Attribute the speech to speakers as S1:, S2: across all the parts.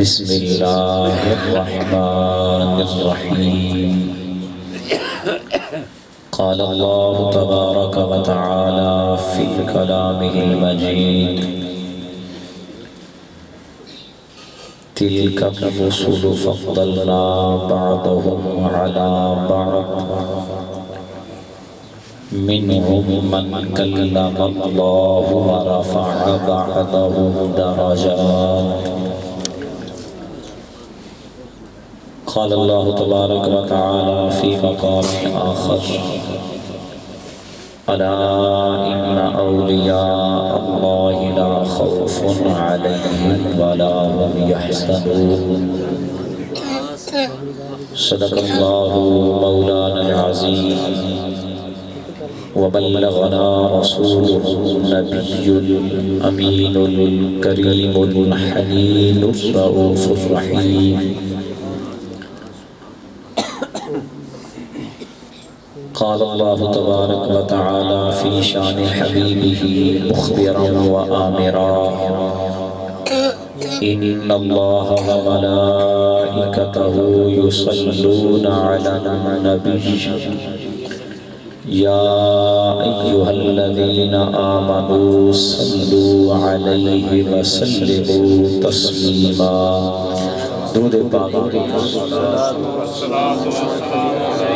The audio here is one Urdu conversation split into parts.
S1: بسم اللہ الرحمن الرحیم قال اللہ تبارک و تعالی فی کلامہ المجید تلک الرسل فضلنا بعضهم على بعض منهم من كلم الله ورفع بعضهم درجات قال الله تبارك وتعالى في مقام آخر ألا إن أولياء الله لا خوف عليهم ولا هم يحزنون صدق الله مولانا العظيم وبلغنا رسوله النبي الأمين الكريم الحليم الرؤوف الرحيم قال الله تبارك وتعالى في شان حبيبه مخبرا وآمرا إن الله وملائكته يصلون على النبي يا أيها الذين آمنوا صلوا عليه وسلموا تسليما درود پاک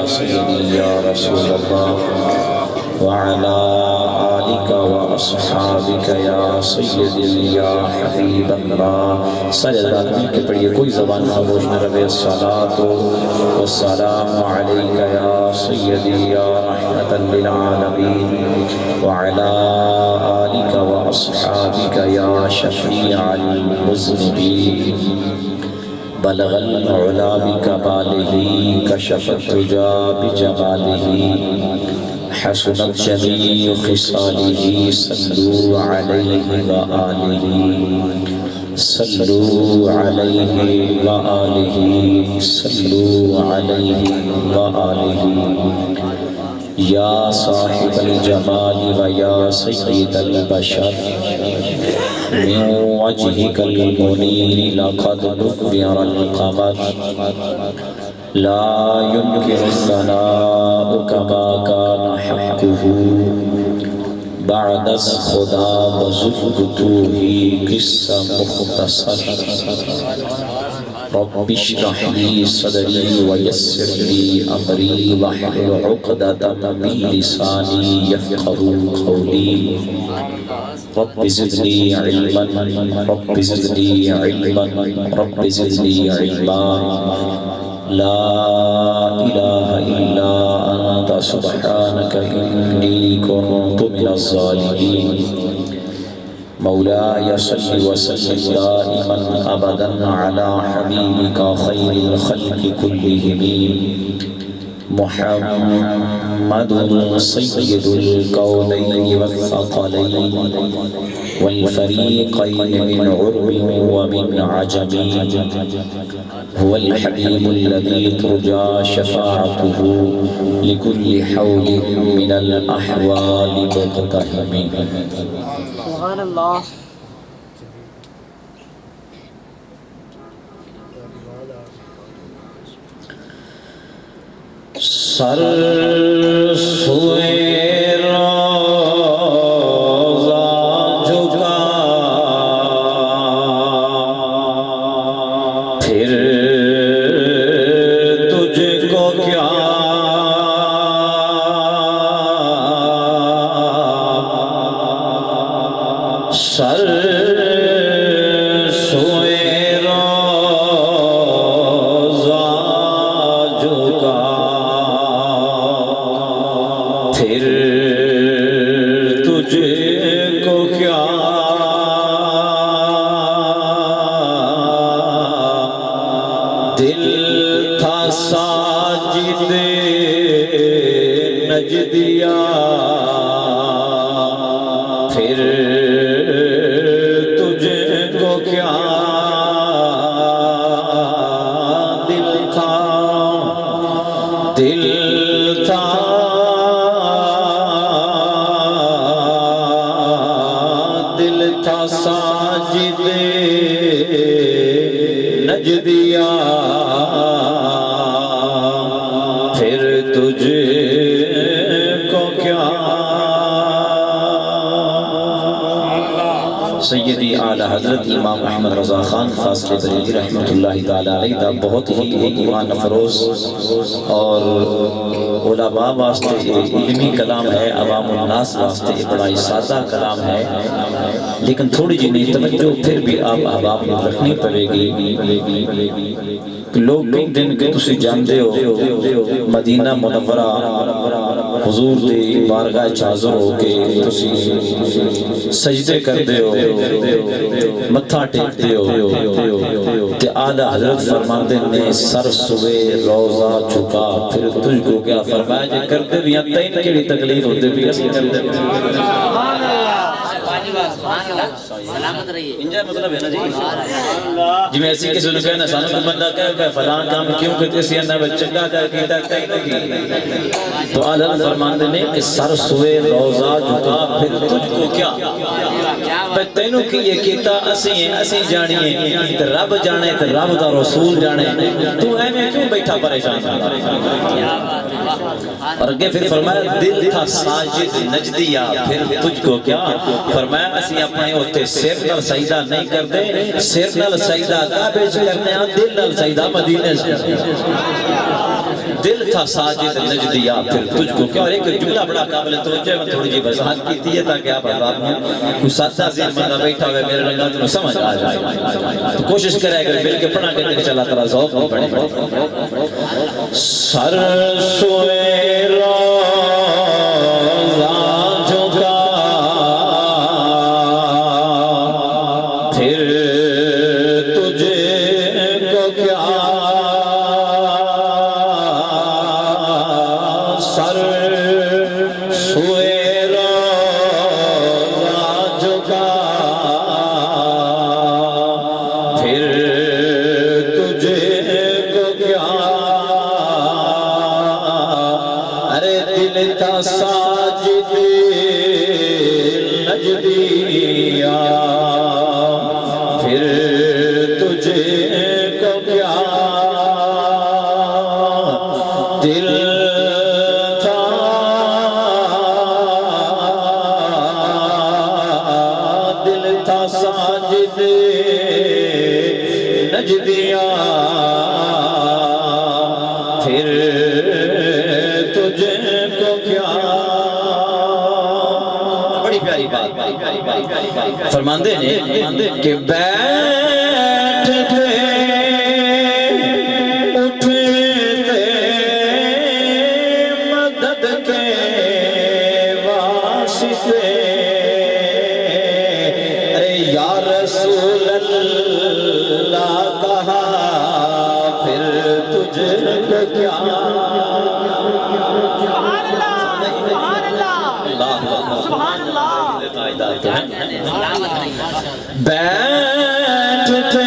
S1: سيدي يا رسول الله وعلى آلك وأصحابك يا سيدي يا حبيب الله سجدہ مل کے پڑھئے کوئی زبان خاموش نہ رہے الصلاة والسلام عليك يا سيدي يا رحمة للعالمين وعلى آلك وأصحابك يا شفيع المذنبين بلغ العلا بكماله كشف الدجى بجماله حسنت جميع خصاله صلوا عليه وآله صلوا عليه وآله صلوا عليه وآله يا صاحب الجمال ويا سيد البشر من وجهك المنير لقد نفر القمر لا يمكن الثناء كما كان حقه بعد از خدا وزدته قصة مختصر رب اشرح لي صدري ويسر لي أمري واحلل عقدة من لساني يفقهوا قولي رب زدني علما رب زدني علما رب زدني علما لا إله إلا أنت سبحانك إني كنت من الظالمين مولاي صل وسلم دائما أبدا على حبيبك خير الخلق كلهم محمد سيد الكونين والثقلين والفريقين من عرب ومن عجم هو الحبيب الذي ترجى شفاعته لكل حول من الأحوال مقتحم
S2: سبحان الله
S1: سر سوئے روزہ جھکا پھر تجھ کو کیا سر سوئے روزہ جھکا پھر تجھ کو کیا دل تھا ساجد نجدیا پھر تجھ کو کیا دل تھا دل تھا ساجد نجدیا پھر تجھ کو کیا سیدی اعلی حضرت امام احمد رضا خان فاضل بریلوی رحمۃ اللہ تعالی علیہ دا بہت ہی ایمان افروز اور علماء واسطے علمی کلام ہے، عوام الناس واسطے بڑا ہی سادہ کلام ہے، لیکن تھوڑی جی نہیں توجہ پھر بھی آپ احباب میں رکھنی پڑے گی۔ لوگ دن کے تسی جاندے ہو مدینہ منورہ حضور دی بارگاہ حاضر ہو کے تسی سجدے کر دے ہو، متھا ٹیک دے ہو، تے اعلی حضرت فرماندے نے سر سوے روزہ جھکا پھر تجھ کو کیا فرمایا جے کر دے بھی تین کیڑی تکلیف ہوتے بھی اسی کر دے۔
S3: سلامت رہیے
S1: انجا مطلب ہے نا جی جی میں ایسی کسی نے کہنا سانو کو بندہ کہے فلاں کام کیوں کرتے سی انہا بچگا کر کیتا کہیں تو آلہ فرماندے نے کہ سر سوے روزہ جھکا پھر تجھ کو کیا پہ تینوں کی یہ کیتا اسی ہیں اسی جانی ہیں رب جانے تے رب دا رسول جانے تو اے میں کیوں بیٹھا پریشان اور اگے پھر فرمایا دل تھا ساجد نجدیا پھر تجھ کو کیا فرمایا اسی اپنے ہوتے سر نال سجدہ نہیں کرتے، سر نال سجدہ کعبے سے کرنے ہیں، دل نال سجدہ مدینے سے دل تھا ساجد نجدیا پھر تجھ کو کیا۔ اور ایک جملہ بڑا قابل توجہ میں تھوڑی جی وضاحت کی تھی تاکہ آپ احباب میں کوئی سادہ ذہن بندہ بیٹھا ہوئے میرے رنگات میں سمجھ آ جائے تو کوشش کرے اگر مل کے پڑھا کرنے کہ اللہ تعالیٰ ذوق میں پڑھے۔ سر سوئے روزہ جھکا پھر تجھ کو کیا سر سوئے روزہ جھکا پھر تجھ کو کیا ارے دل تھا ساجد نجدیا پھر تجھ کو کیا دل تھا ساجد نجدیا پھر تجھ کو کیا بڑی پیاری بات فرماندے نے کہ بیٹھتے اٹھتے مدد کے واسطے ارے یا رسول اللہ کہا پھر تجھ کو کیا بیٹھتے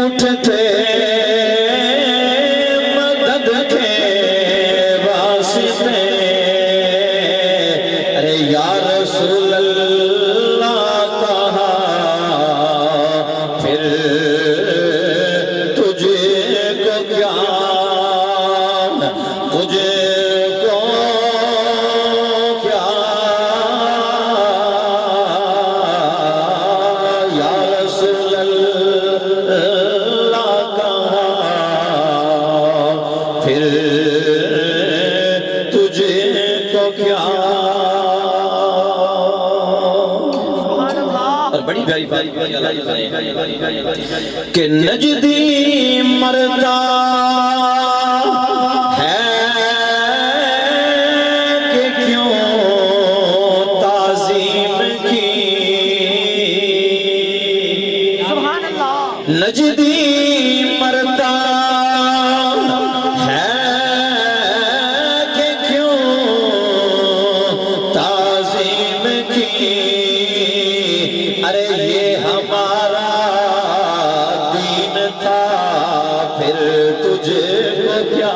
S1: اٹھتے مدد کے واسطے ارے یا رسول اللہ کہا پھر تجھے کو کیا تجھے کہ نجدی مرتا ہے کہ کیوں تعظیم کی سبحان اللہ نجدی مرتا ہے کہ کیوں تعظیم کی ارے یہ ہمارا دین تھا پھر تجھے کو کیا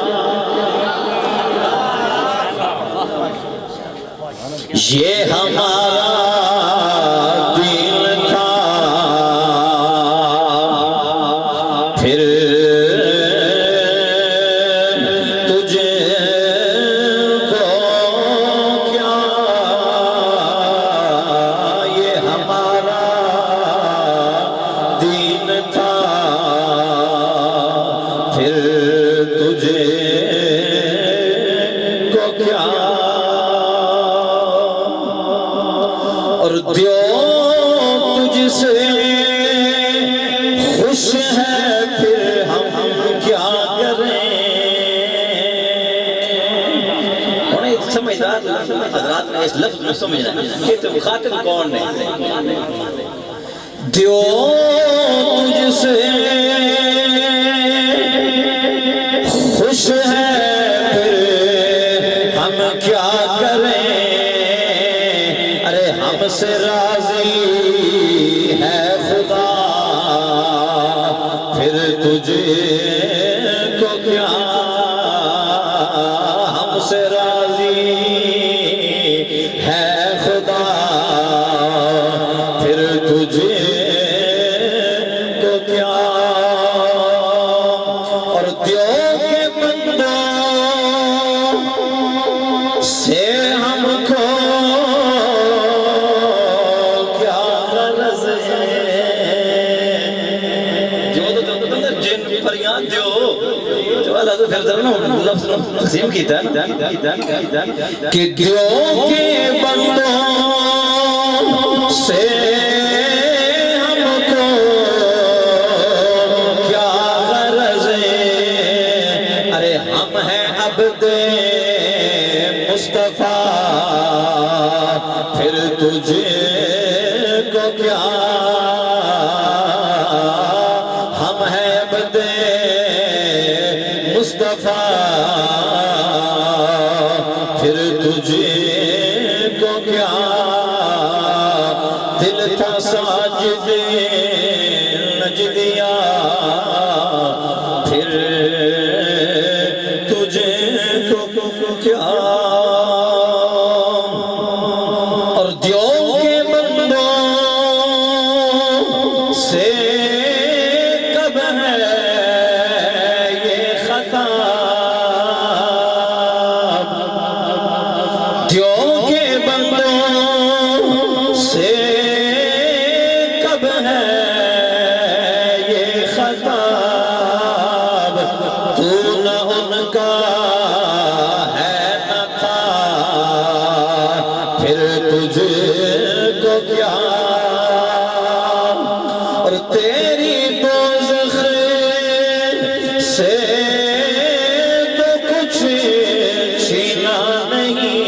S1: یہ ہمارا دین تھا میں سمجھنا کہ تو مخاطب کون ہے دیو تجھ سے خوش ہے پھر ہم کیا کریں ارے ہم سے راضی ہے خدا پھر تجھے کو کیا ہم سے راضی ہے خدا پھر تجھے کو کیا اور دیو کے بندوں سے ہم کو کیا غرض ہے جن فریاد دیو جو اللہ سے پھر ضرور لفظ تقسیم کیتا ہے کہ دیو کے بندوں سے ہم کو کیا غرض ہے ارے ہم ہیں عبد مصطفیٰ پھر تجھے کو کیا ہم ہیں عبد مصطفیٰ پھر تجھے کو کیا دل تھا ساجد نجدیا پھر تجھے کو کیا اور دیو کے بندوں سے کب ہے یہ خطاب دیو کے بندوں سے کب ہے یہ خطاب تو نہ ان کا ہے نہ تھا پھر تجھے کو کیا اور تیری دوزخ سے تو کچھ چھینا نہیں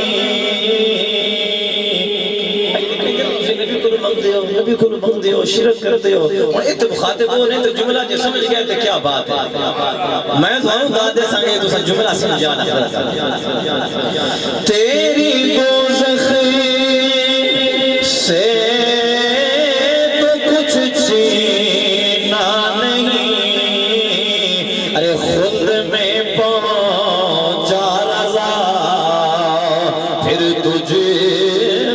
S1: نبی کو منگ دیو شرک کرتے ہو اور ایت مخاطب ہو نہیں تو جملہ جو سمجھ گئے تو کیا بات ہے میں تو دادے سانگے تو سا جملہ سمجھانا تیری دوزخ سے تو کچھ چھینا نہیں ارے خود میں پہنچا رضا پھر تجھے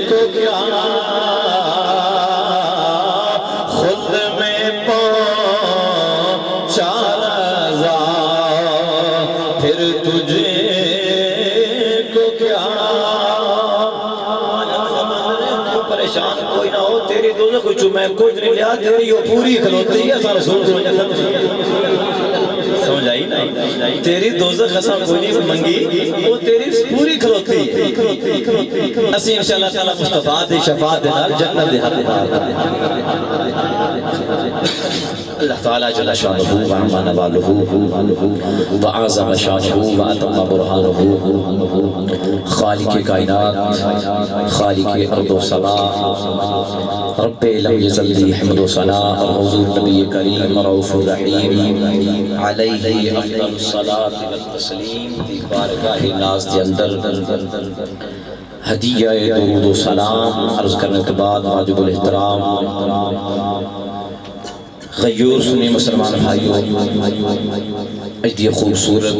S1: کو کیا خود میں پہنچا رضا پھر تجھے کو کیا پریشان کوئی نہ ہو تیری دوزخ کچھ میں کچھ نہیں لیا تیری وہ پوری کھلوتی ہے سارا سن سمجھ آئی نا تیری دوزخ خسا کوئی نہیں منگی وہ تیری پوری کھلوتی ہے اسی انشاءاللہ تعالی مصطفیٰ دے شفاعت دے نال جنت دے حق اللہ تعالی جل شانہ وعما نوالہ وعظم شانہ واتم برہانہ خالق کائنات خالق ارض و سما رب لم یزل لی حمد و ثنا اور حضور نبی کریم رؤوف الرحیم علیہ افضل الصلاۃ والتسلیم کی بارگاہ ناز کے اندر ہدیہ درود و سلام عرض کرنے کے بعد واجب الاحترام غیور سنی مسلمان بھائیوں ایدی خوبصورت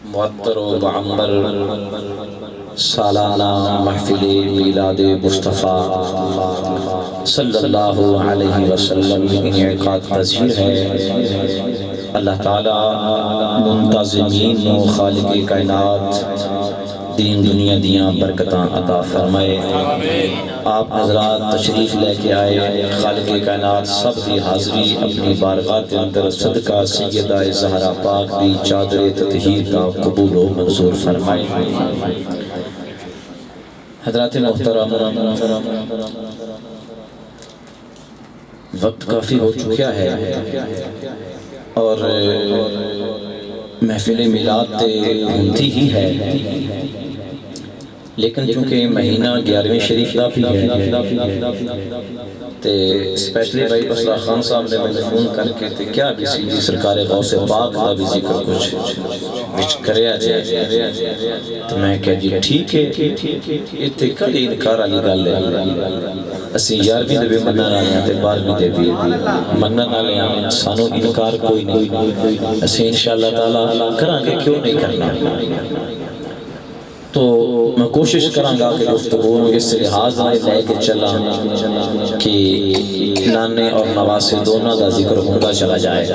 S1: معطر و معمر سالانہ محفل میلاد مصطفیٰ صلی اللہ علیہ وسلم انعقاد پذیر ہے اللہ تعالیٰ منتظمین و خالق کائنات دین دنیا دیاں برکتاں عطا فرمائے آپ حضرات تشریف لے کے آئے خالق کائنات سب کی حاضری اپنی بارگاہ کے اندر صدقہ سیدہ زہرا پاک دی چادر تطہیر کا قبول و منظور فرمائے حضرات محترم وقت کافی ہو چکا ہے اور محفل میلاد تے ہوتی ہی ہے لیکن چونکہ مہینہ 11ویں شریف کا بھی ہے تے اسپیشلی بھائی بسرا خان صاحب نے مجھے فون کر کے تے کیا بھی سی جی سرکار غوث پاک کا بھی ذکر کچھ وچ کریا جائے تو میں کہا جی ٹھیک ہے اتنے کلی انکار علی گل ہے اسی 11ویں دے بھی منن والے ہیں تے 12ویں دے بھی منن والے ہیں سانو انکار کوئی نہیں اسی انشاءاللہ تعالی کریں گے کیوں نہیں کرنا تو میں کوشش کروں گا کہ گفتگو اس لحاظ میں لے کے چلا کہ نانے اور نواسے دونوں کا ذکر ہوتا چلا جائے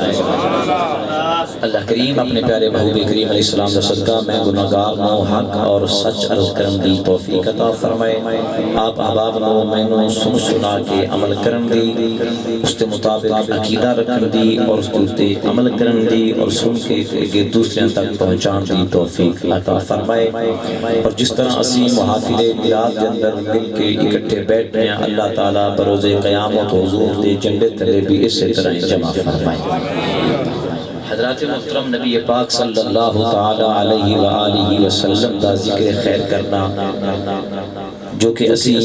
S1: اللہ کریم اپنے پیارے محبوب کریم علیہ السلام کا صدقہ میں گناہگار نو حق اور سچ عرض کرن دی توفیق عطا فرمائے آپ احباب نو میں نو سنا کے عمل کرن دی اس کے مطابق عقیدہ رکھن دی اور اس کے عمل کرن دی اور سن کے دوسرے تک پہنچان دی توفیق عطا فرمائے اور جس طرح اسی محافل میلاد کے اندر مل کے اکٹھے بیٹھے ہیں اللہ تعالیٰ بروز قیامت حضور دے جنڈے تلے بھی اسی طرح جمع فرمائے حضرات محترم نبی پاک صلی اللہ تعالی علیہ وآلہ وسلم دا ذکر خیر کرنا جو کہ اسی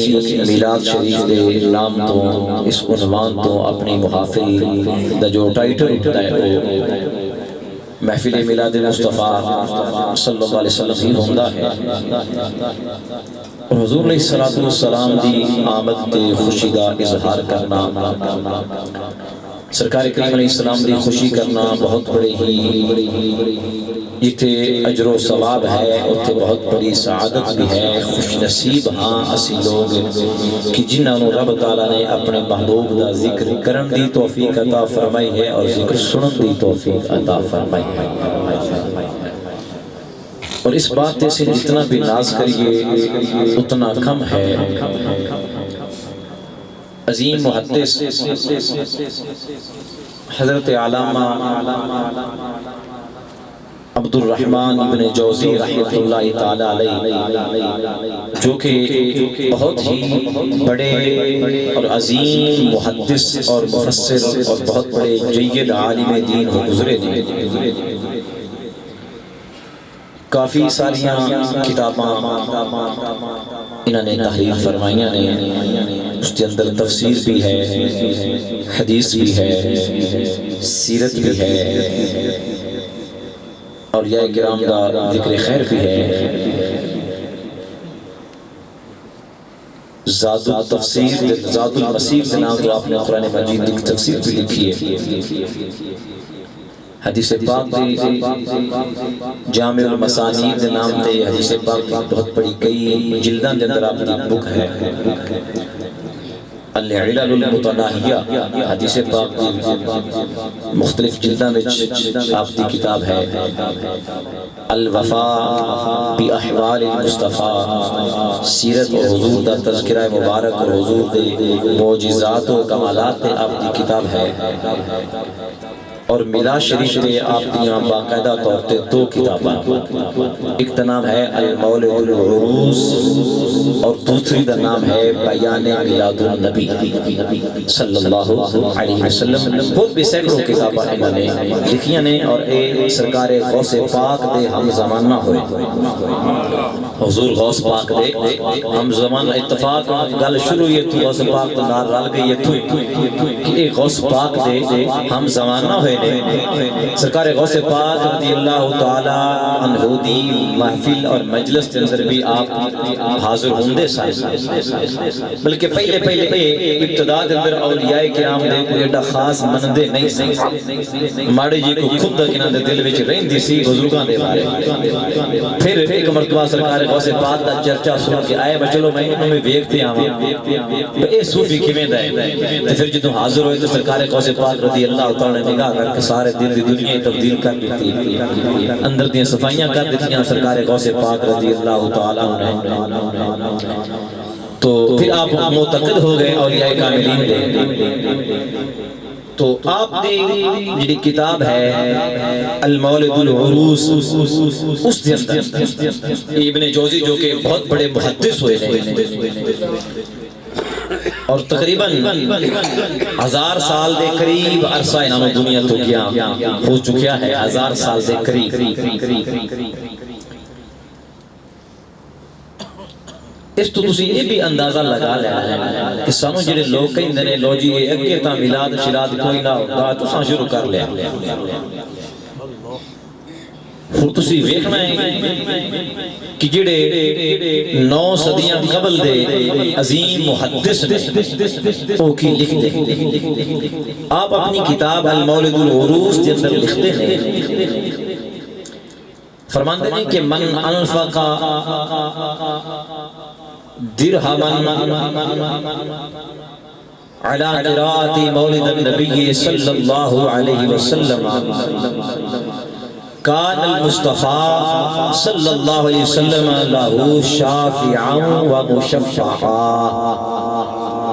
S1: میلاد شریف دے نام تو اس عنوان تو اپنی محافل دا جو ٹائٹل ہوتا ہے محفل میلاد مصطفیٰ صلی اللہ علیہ وسلم ہی ہوندہ ہے اور حضور علیہ السلام دی آمد تے خوشی دا اظہار کرنا سرکار کریم علیہ السلام دی خوشی کرنا بہت بڑے ہی جتے اجر و ثواب ہے اتھے بہت بڑی سعادت بھی ہے خوش نصیب ہاں اسی لوگ کہ جنہوں رب تعالیٰ نے اپنے محبوب دا ذکر کرن دی توفیق عطا فرمائی ہے اور ذکر سنن دی توفیق عطا فرمائی ہے اور اس بات سے جتنا بھی ناز کریے اتنا کم ہے عظیم محدث حضرت علامہ عبد الرحمن ابن جوزی رحمۃ اللہ تعالی علیہ جو کہ بہت ہی بڑے اور عظیم محدث اور مفسر اور بہت بڑے جید عالم دین ہو گزرے نے کافی ساریاں کتاباں انہوں نے تحریر فرمائیاں نے اس کے اندر تفسیر بھی ہے حدیث بھی ہے سیرت بھی ہے اور یہ کرام دا ذکر خیر بھی ہے زاد التفسیر زاد المسیر کے نام تو آپ نے قرآن مجید کی تفسیر بھی لکھی ہے حدیث پاک دی جامع المسانید کے نام تے حدیث پاک دی بہت بڑی کئی جلداں کے اندر آپ کی بک ہے العلل المتناہیہ حدیث پاک دی مختلف جلداں میں آپ کی کتاب ہے الوفاء بی احوال المصطفیٰ سیرت اور حضور دا تذکرہ مبارک اور حضور دے معجزات و کمالات تے آپ کی کتاب ہے اور میلاد شریف میں آپ دیاں باقاعدہ طور تے دو کتاباں ایک نام ہے المولد العروس اور دوسری دا نام ہے بیان میلاد النبی صلی اللہ علیہ وسلم خود بھی سینکڑوں کتاباں انہوں نے لکھیاں نے اور اے سرکار غوث پاک دے ہم زمانہ ہوئے حضور غوث پاک دے ہم زمانہ اتفاق گل شروع یہ تو غوث پاک تو نار رال گئی یہ تو کہ اے غوث پاک دے ہم زمانہ ہوئے سرکار غوث پاک رضی اللہ تعالی عنہ دی محفل اور مجلس کے اندر بھی آپ حاضر ہوندے سائے بلکہ پہلے ابتداء کے اندر اولیاء کرام دے کوئی ایڈا خاص مندے نہیں سی ماڑے جی کو خود کنہ دے دل وچ رہندی سی بزرگاں دے بارے پھر ایک مرتبہ سرکار غوث پاک دا چرچا سن کے آئے بچلو میں انہوں میں ویکھتے آواں اے صوفی کیویں دا ہے پھر جدوں حاضر ہوئے تو سرکار غوث پاک رضی اللہ تعالی نے نگاہ کر کے سارے دل دی دنیا تبدیل کر دیتی اندر دیاں صفائیاں کر دیتیاں سرکار غوث پاک رضی اللہ تعالیٰ عنہ تو پھر آپ معتقد ہو گئے اولیاء کاملین دے تو آپ دی جڑی کتاب ہے المولد العروس اس دے اندر ابن جوزی جو کہ بہت بڑے محدث ہوئے ہیں اور تقریباً 1000 سال دے قریب عرصہ انہوں دنیا تو گیا ہو چکیا ہے 1000 سال دے قریب اس تو تسی یہ بھی اندازہ لگا لینا کہ سانو جڑے لوگ کہندے نے لو جی اگے تاں میلاد شراد کوئی نہ ہوندا تساں شروع کر لیا پھر تسی ویکھنا ہے کہ جڑے 9 صدیاں قبل دے عظیم محدث نے وہ کی لکھ دے آپ اپنی کتاب المولد العروس کے اندر لکھتے ہیں فرماتے ہیں کہ من انفق درہما على قراءة مولد النبي صلى الله عليه وسلم كان المصطفى صلى الله عليه وسلم له شافعا ومشفعا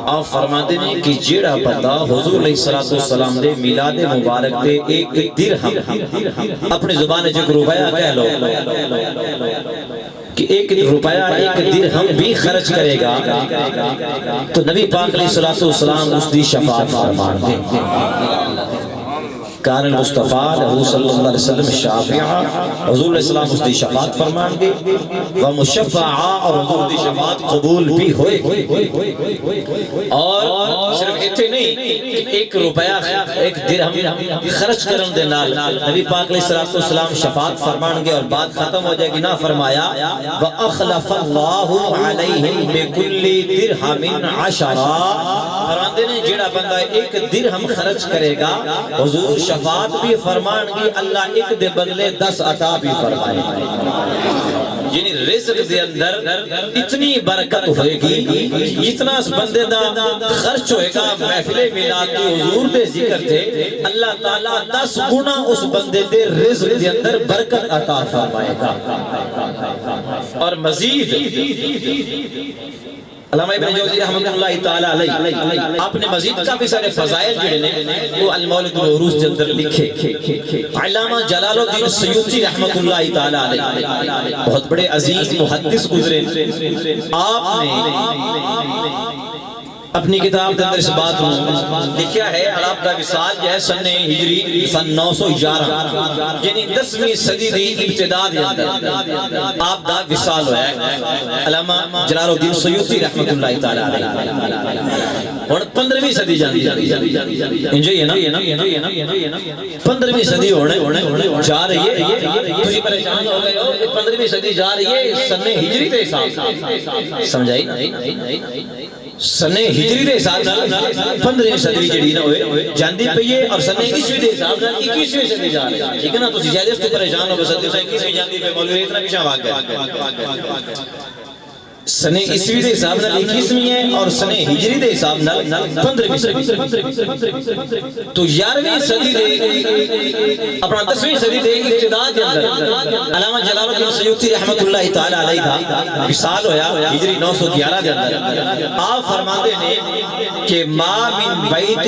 S1: آپ فرماتے ہیں کہ جیڑا بندہ حضور علیہ السلام دے میلاد مبارک دے ایک درہم اپنی زبان جگ روپیہ کہہ لو کہ ایک روپیہ ایک درہم بھی خرچ کرے گا تو نبی پاک علیہ السلام اس دی شفاعت فرمان دے کان المصطفیٰ لہو صلی اللہ علیہ وسلم شافعہ حضور علیہ السلام اس دی شفاعت فرمان گے ومشفعہ اور حضور دی شفاعت قبول بھی ہوئے اور صرف اتنے نہیں ایک روپیہ ایک درہم خرچ کرن دے نال نبی پاک علیہ السلام شفاعت فرمان گے اور بات ختم ہو جائے گی نہ فرمایا وَأَخْلَفَ اللَّهُ عَلَيْهِمْ بِكُلِّ دِرْحَمٍ عَشَرًا فرماندے نے جیڑا بندہ ایک درہم خرچ کرے گا حضور شفاعت بھی فرمان گی اللہ ایک دے بدلے 10 عطا بھی فرمائے یعنی رزق دے اندر اتنی برکت ہوئے گی جتنا اس بندے دا خرچ ہوئے گا محفل میلاد کے حضور دے ذکر تھے اللہ تعالیٰ 10 گنا اس بندے دے رزق دے اندر برکت عطا فرمائے گا اور مزید علامہ ابن جوزی رحمت اللہ تعالیٰ علیہ آپ نے مزید کافی سارے فضائل جڑے نے وہ المولد العروس کے اندر لکھے علامہ جلال الدین سیوطی رحمت اللہ تعالیٰ علیہ بہت بڑے عظیم محدث گزرے آپ نے اپنی کتاب کے اندر اس بات کو لکھیا ہے علاب دا وصال جو ہے سن ہجری سن 911 یعنی 10ویں صدی دی ابتدا دے اندر آپ دا وصال ہوا ہے علامہ جلال الدین سیوطی رحمت اللہ تعالیٰ علیہ اور 15ویں صدی جاندی انجھے یہ نا 15ویں صدی ہونے جا رہی ہے تجھے پریشان ہو گئے ہو 15ویں صدی جا رہی ہے سن ہجری دے حساب سمجھائی سن ہجری دے حساب 15ویں صدی جڑی نہ ہوئے جاندی پئیے اور سن عیسوی دے حساب 21ویں صدی جا رہی ہے ٹھیک ہے نا تو زیادہ اس کو پریشان ہو گئے 21ویں جاندی پہ مولوی اتنا پیچھے بھاگ گئے سن عیسوی دے حساب 21ویں ہے اور سن ہجری دے حساب 15ویں تو 11ویں صدی دے اپنا 10ویں صدی دے ابتدا کے اندر علامہ جلال الدین سیوطی رحمت اللہ تعالیٰ علیہ دا وصال ہویا ہجری 911 کے اندر آپ فرماتے ہیں کہ ما من بیت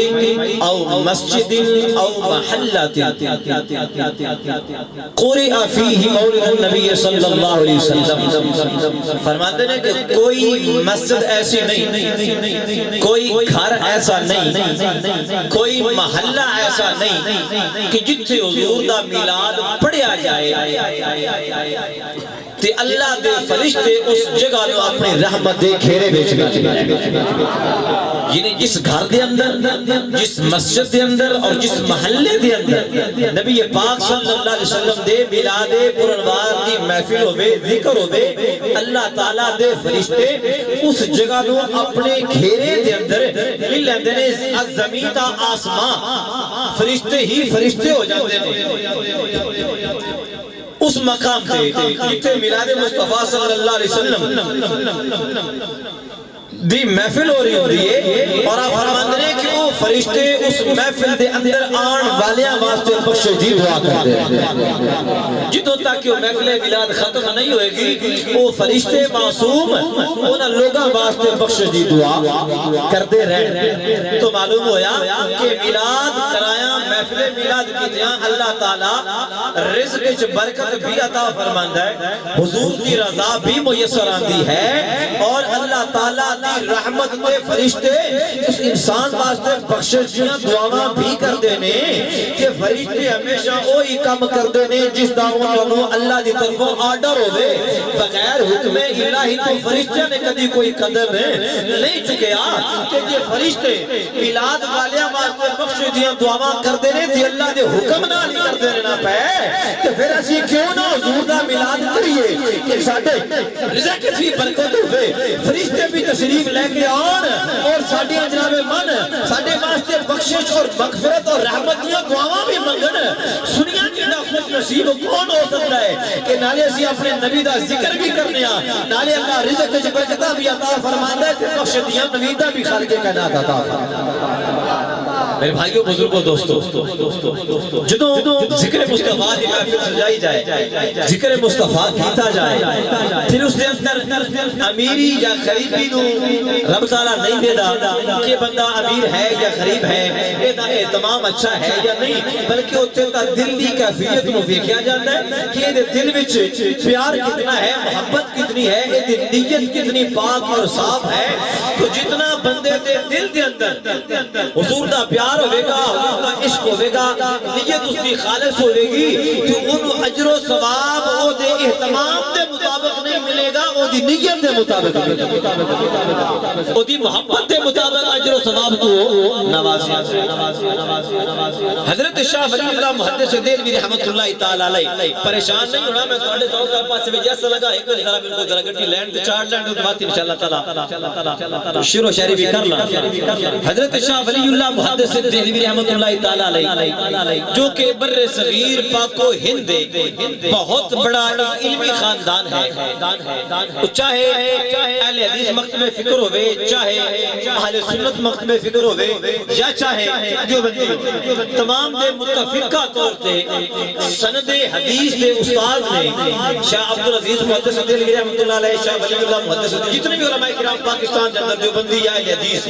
S1: او مسجد او محلت قرئ فیہ مولد النبی صلی اللہ علیہ وسلم فرماتے ہیں کہ کوئی مسجد ایسی نہیں کوئی گھر ایسا نہیں کوئی محلہ ایسا نہیں کہ جتھے حضور دا میلاد پڑھیا جائے تے اللہ دے فرشتے اس جگہ نو اپنے رحمت دے گھیرے بیچنا یعنی جس گھر دے اندر جس مسجد دے اندر اور جس محلے دے اندر نبی پاک صلی اللہ علیہ وسلم دے میلاد پرانوار کی محفل ہوئے ذکر ہوئے اللہ تعالیٰ دے فرشتے اس جگہ نو اپنے گھیرے دے اندر لے لیندے نے زمین تا آسمان فرشتے ہی فرشتے ہو جاتے ہیں اس مقام تے جتے میلاد مصطفیٰ صلی اللہ علیہ وسلم دی محفل ہو رہی ہوتی ہے اور آپ فرماندے ہیں کہ وہ فرشتے اس محفل دے اندر آن والیاں واسطے بخش دی دعا کرتے ہیں جتوں تک کہ وہ محفل میلاد ختم نہیں ہوئے گی وہ فرشتے معصوم انہاں لوگاں واسطے بخش دی دعا کرتے رہے تو معلوم ہویا کہ میلاد کرایا محفل میلاد کی جہاں اللہ تعالیٰ رزق وچ برکت بھی عطا فرماندا ہے حضور کی رضا بھی میسر آندی ہے اور اللہ تعالیٰ رحمت کے فرشتے اس انسان واسطے بخشش دیاں دعاواں بھی کر دینے کہ فرشتے ہمیشہ وہی کام کر دینے جس دا انہوں اللہ دی طرفوں آرڈر ہوئے بغیر حکم الہی تو فرشتے نے کدی کوئی قدم نہیں چکیا کہ یہ فرشتے میلاد والیاں واسطے بخشش دیاں دعاواں کر دینے تھی اللہ دے حکم نہ نہیں کر دینے نہ پہ کہ پھر اسی کیوں نہ حضور دا میلاد کریے کہ ساڑھے رزق بھی برکت ہوئے فرشتے بھی تشریف لے کے آن اور ساڑھے جناب من ساڑھے واسطے بخشش اور مغفرت اور رحمت دیا دعاواں بھی منگن سنیا جنہ خوش نصیب کون ہو سکتا ہے کہ نالے اسی اپنے نبی دا ذکر بھی کرنے نالے اللہ رزق جو برکتہ بھی عطا فرماندہ ہے کہ بخش دیا نبی دا بھی خالق کائنات عطا فرماندہ میرے بھائیوں بزرگوں دوستوں جدوں ذکر مصطفیٰ کی محفل سجائی جائے ذکر مصطفیٰ کیتا جائے پھر اس دے اندر امیری یا غریبی نو رب تعالیٰ نہیں دے دا کہ بندہ امیر ہے یا غریب ہے یہ دا اہتمام اچھا ہے یا نہیں بلکہ اتنے تا دل دی کیفیت نو دیکھا جاتا ہے کہ یہ دل وچ پیار کتنا ہے محبت کتنی ہے یہ نیت کتنی پاک اور صاف ہے تو جتنا بندے دے دل دے اندر حضور دا پیار ہوئے گا حضور دا عشق ہوئے گا نیت اس کی خالص ہوئے گی تو انہوں عجر و ثواب او دے اہتمام دے مطابق نہیں ملے گا او دی نیت دے مطابق او دی محبت دے مطابق عجر و ثواب تو نوازی حضرت شاہ ولی اللہ محدث دہلوی رحمت اللہ تعالی علیہ پریشان نہیں ہونا میں توڑے توقع پاس میں جیسا لگا ایک ذرا بالکل ذرا گٹی لینڈ چار لینڈ تو بات انشاءاللہ تعالی شروع شہری بھی کرنا حضرت شاہ ولی اللہ محدث دہلوی رحمت اللہ تعالی علیہ جو کہ بر صغیر پاک و ہند بہت بڑا علمی خاندان ہے چاہے اہل حدیث مکتب فکر ہوئے چاہے اہل سنت مکتب فکر ہوئے یا چاہے جو بندی تمام دے متفقہ طور تے سند حدیث دے استاد نے شاہ عبدالعزیز محدث دہلوی رحمت اللہ علیہ شاہ ولی اللہ محدث جتنے بھی علماء کرام پاکستان جندر جو بندی یا اہل حدیث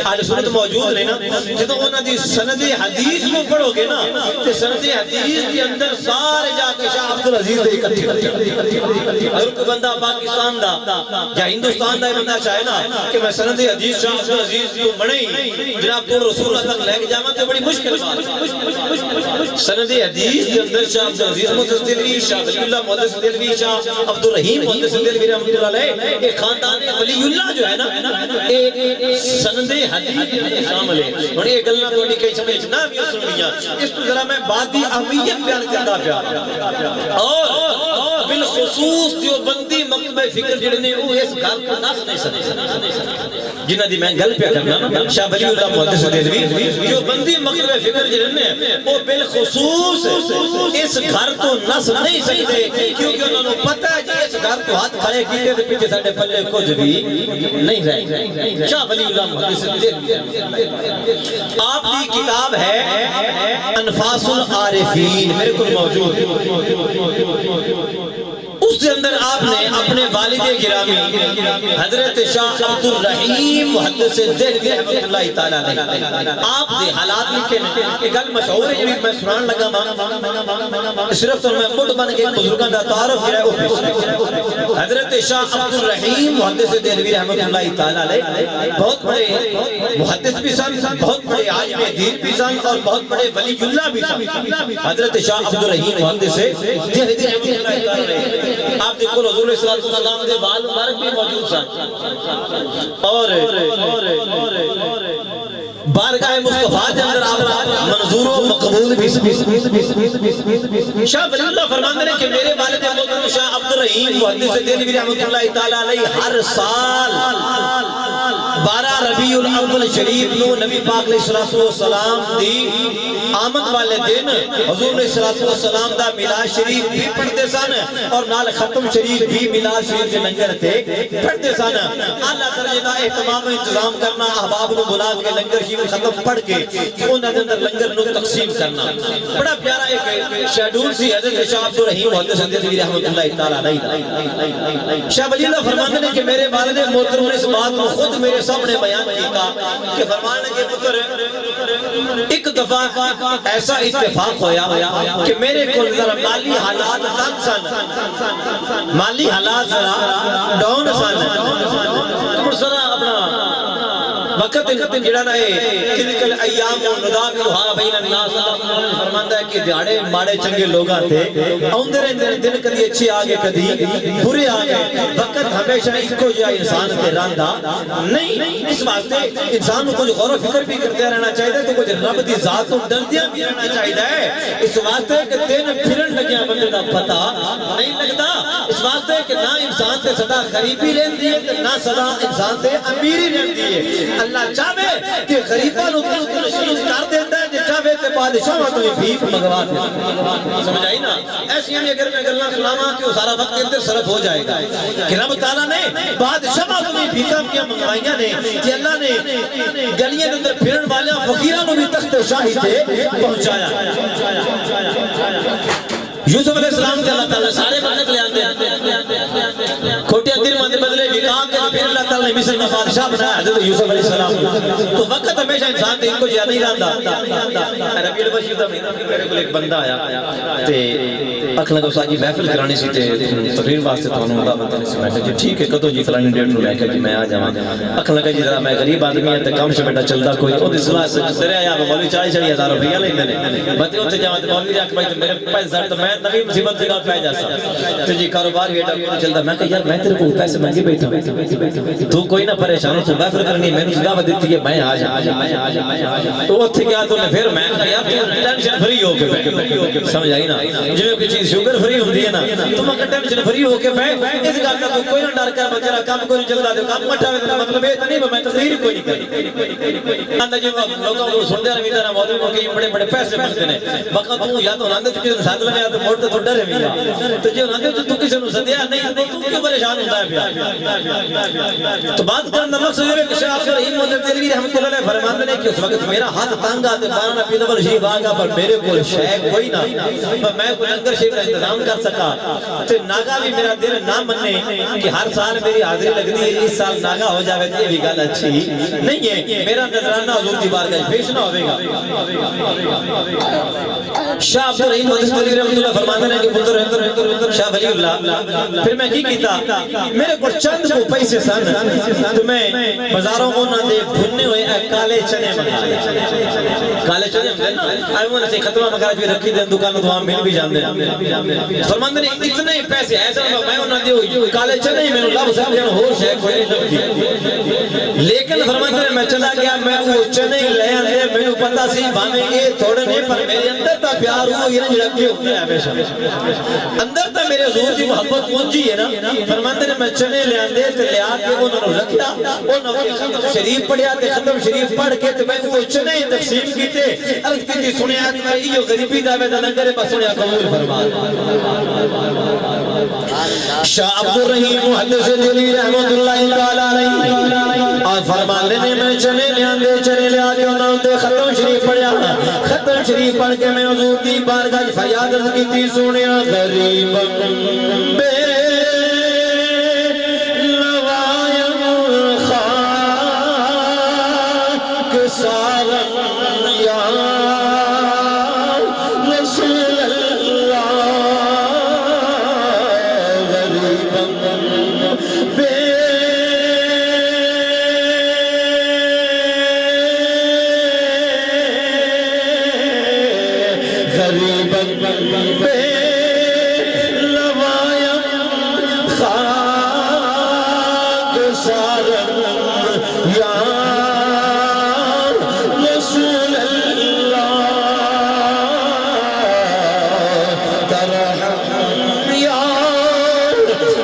S1: اہل سنت موجود رہے نا جدو انہوں نے سند حدیث میں پڑھو گے نا کہ سند حدیث کے اندر سارے جا کے شاہ عبدالعزیز دے اکٹھے اگر کوئی بندہ پاکستان دا یا ہندوستان دا بندہ چاہے نا کہ میں سند حدیث شاہ عبدالعزیز کو بڑھیں جناب تو رسول اللہ تک لے کے جاما تو بڑی مشکل بات سند حدیث کے اندر شاہ عبدالعزیز محدث دہلوی شاہ ولی اللہ محدث دہلوی شاہ عبدالرحیم محدث دہلوی رحمت اللہ علیہ ایک خاندان ولی اللہ جو ہے نا ایک سند حدیث شامل ہے اور یہ گلنا تو نہیں کہیں سمجھنا بھی سنیاں اس تو ذرا میں بات دی اہمیت بیان کرتا پیا اور بالخصوص جو بندی مکتب فکر جڑنے وہ اس گھر کو ناس نہیں سنے جنہ دی میں گل پیا کرنا شاہ ولی اللہ محدث دہلوی جو بندی مکتب فکر جڑنے وہ بالخصوص اس گھر تو ناس نہیں سکتے کیونکہ انہوں نے پتہ ہے کہ اس گھر کو ہاتھ کھڑے کیتے تھے پیچھے ساڑھے پلے کچھ بھی نہیں رہے شاہ ولی اللہ محدث دہلوی آپ کی کتاب ہے انفاس العارفین میرے کو موجود اس کے اندر آپ نے اپنے والد گرامی حضرت شاہ عبدالرحیم محدث دہلوی رحمت اللہ تعالیٰ علیہ آپ دے حالات لکھے ہیں ایک گل مشہور ہے جب میں سنان لگا صرف تو میں مڈ بن کے بزرگاں دا تعارف ہے حضرت شاہ عبدالرحیم محدث دہلوی رحمت اللہ تعالیٰ علیہ بہت بڑے محدث بھی سن بہت بڑے عالم دین بھی سن اور بہت بڑے ولی اللہ بھی سن حضرت شاہ عبدالرحیم محدث دہلوی رحمت اللہ تعالیٰ علیہ آپ دیکھو حضور صلی اللہ علیہ وسلم دے وال مبارک بھی موجود سن اور بارگاہ مصطفیٰ کے اندر آپ منظور و مقبول بھی شاہ ولی اللہ فرماندے ہیں کہ میرے والد محترم شاہ عبدالرحیم محدث دہلوی رحمت اللہ تعالیٰ علیہ ہر سال 12 ربیع الاول شریف نو نبی پاک علیہ السلام دی آمد والے دن حضور علیہ السلام دا میلاد شریف بھی پڑھتے سن اور نال ختم شریف بھی میلاد شریف کے لنگر تے پڑھتے سن اللہ تعالیٰ دا اہتمام انتظام کرنا احباب نو بلا کے لنگر شریف ختم پڑھ کے انہوں نے اندر لنگر نو تقسیم کرنا بڑا پیارا ایک شیڈول سی حضرت شاہ عبدالرحیم محدث دہلوی رحمت اللہ تعالیٰ علیہ شاہ ولی اللہ فرماندے ہیں کہ میرے والد محترم نے اس بات کو خود میرے سامنے بیان کیا کہ فرمانے کے پتر ایک دفعہ ایسا اتفاق ہویا کہ میرے کو ذرا مالی حالات تنگ سن مالی حالات ذرا ڈاؤن سن تم ذرا اپنا وقت جڑا نہ ہے تلک الایام نداولھا بین الناس، اللہ فرماندا ہے کہ دیہاڑے ماڑے چنگے لوگاں تھے اوندے رہندے دن کدی اچھے آ گئے کدی برے آ گئے، وقت ہمیشہ اکو جہا انسان تے رہندا نہیں۔ اس واسطے انسان کو کچھ غور و فکر بھی کرتے رہنا چاہیے تو کچھ رب دی ذات تو ڈردیاں بھی رہنا چاہیے۔ اس واسطے کہ دن پھرن لگیا بندے دا پتہ نہیں لگتا، اس واسطے کہ نہ انسان تے صدا غریبی رہندی ہے نہ صدا انسان تے امیری رہندی ہے۔ اللہ چاہے کہ غریباں نوں تشویش کر دیندا ہے، جے چاہے تے بادشاہاں تو بھیک منگوا دے۔ سمجھ آئی نا؟ ایسی ہم اگر میں گلاں سناواں کہ وہ سارا وقت اندر صرف ہو جائے گا کہ رب تعالیٰ نے بادشاہاں تو بھیکاں کیا منگوائیاں نے کہ اللہ نے گلیاں کے اندر پھرن والیاں فقیراں نوں بھی تخت شاہی تے پہنچایا۔ یوسف علیہ السلام کے اللہ تعالیٰ سارے برکت لے آتے ہیں، کھوٹے درہم دے بدلے وکام کے پھر اللہ تعالیٰ نے مصر میں بادشاہ بنایا حضرت یوسف علیہ السلام۔ تو وقت ہمیشہ انسان تے ان کو یاد نہیں رہندا۔ ربیع الاول دا مہینہ میرے کول ایک بندہ آیا تے اکھ لگا ساجی محفل کرانی سی تے تقریر واسطے تانوں دعوت دینی سی۔ میں کہا جی ٹھیک ہے کدوں جی فلانی ڈیٹ نوں میں کہا جی میں آ جاواں۔ اکھ لگا جی ذرا میں غریب آدمی ہاں تے کم سے بیٹا چلدا کوئی او دی صلاح سے دریا یا مولوی 40,000 روپیہ لیندے نے، میں تے اوتھے جاواں تے مولوی آکھ بھائی تے میرے پیسے تے میں نوی مصیبت دی گل پہ جاسا تے جی کاروبار بھی ایڈا کوئی چلدا۔ میں کہا یار میں تیرے کو پیسے منگے بیٹھا تو کوئی نہ پریشان ہو، تو محفل کرنی ہے مینوں دعوت دیتی ہے میں آ جا۔ تو اوتھے گیا تو پھر میں کہا یار تو ٹینشن فری ہو کے بیٹھ، سمجھ آئی نا؟ جویں کوئی چیز شوگر فری ہوندی ہے نا تو میں ٹینشن فری ہو کے بیٹھ، اس گل دا کوئی نہ ڈر کر بچا کام کوئی چلدا تے کام مٹھا مطلب اے نہیں میں تقریر کوئی نہیں کرنی۔ اندا جی لوگوں کو سن دے رہی نا مولوی کو کہ بڑے بڑے پیسے ملتے نے، بقا تو یا تو نند کے ساتھ لگا تو موڑ تو ڈر ہے تو جو نند تو کسی نوں سدیا نہیں تو کیوں پریشان ہوندا ہے پیا۔ تو بات کرن دا مقصد ہے کہ شیخ عبدالرحیم محمد دہلوی رحمۃ اللہ علیہ فرماتے ہیں کہ اس وقت میرا ہاتھ تنگ آ تے بانا پی نمبر شریف آ گیا پر میرے کول شے کوئی نہ، میں کوئی لنگر شریف کا انتظام کر سکا تے ناگا بھی میرا دل نہ منے کہ ہر سال میری حاضری لگتی ہے، اس سال ناگا ہو جاوے تے یہ بھی گل اچھی نہیں ہے، میرا نذرانہ حضور دی بارگاہ پیش نہ ہوے گا۔ شاہ عبدالرحیم محمد دہلوی رحمۃ اللہ فرماتے ہیں کہ پتر شاہ ولی اللہ پھر میں کی کیتا میرے کو چند کو پیسے سن تو میں بازاروں کو نہ دے بھنے ہوئے کالے چنے منگائے، کالے چنے ہوندے نا ایویں سے ختمہ وغیرہ جو رکھی دے دکان تو وہاں مل بھی جاندے۔ فرماندے نے اتنے پیسے ایسا میں انہاں دے کالے چنے مینوں لب سمجھن ہور شے کوئی نہیں لبھی، لیکن فرماندے نے میں چلا گیا میں وہ چنے لے آندے مینوں پتہ سی بھاویں اے تھوڑے نے پر میرے اندر تا پیار ہو یہ جڑا کہ ہوتا ہے ہمیشہ اندر تا میرے حضور دی محبت پہنچی ہے نا۔ فرماندے نے میں چنے لے آندے تے لے آ کے انہاں نوں رکھیا، انہاں نے ختم شریف پڑھیا تے ختم شریف پڑھ کے تے میں وہ چنے تقسیم کیتے، عرض کیتی سنیا میں ایو غریبی دا میں لنگر بس سنیا قبول فرما۔ شاہ عبدالرحیم محدث دہلوی رحمۃ اللہ تعالی علیہ اور فرماندے نے میں چنے لے آندے چنے لے آ کے انہاں تے ختم شریف پڑھیا، ختم شریف پڑھ کے میں حضور دی بارگاہ فریاد کیتی سونیا غریب بے لوایم خاک سارن یا رسول اللہ غریب بے بے لوایم خاک سارن یا رسول اللہ ترحم یا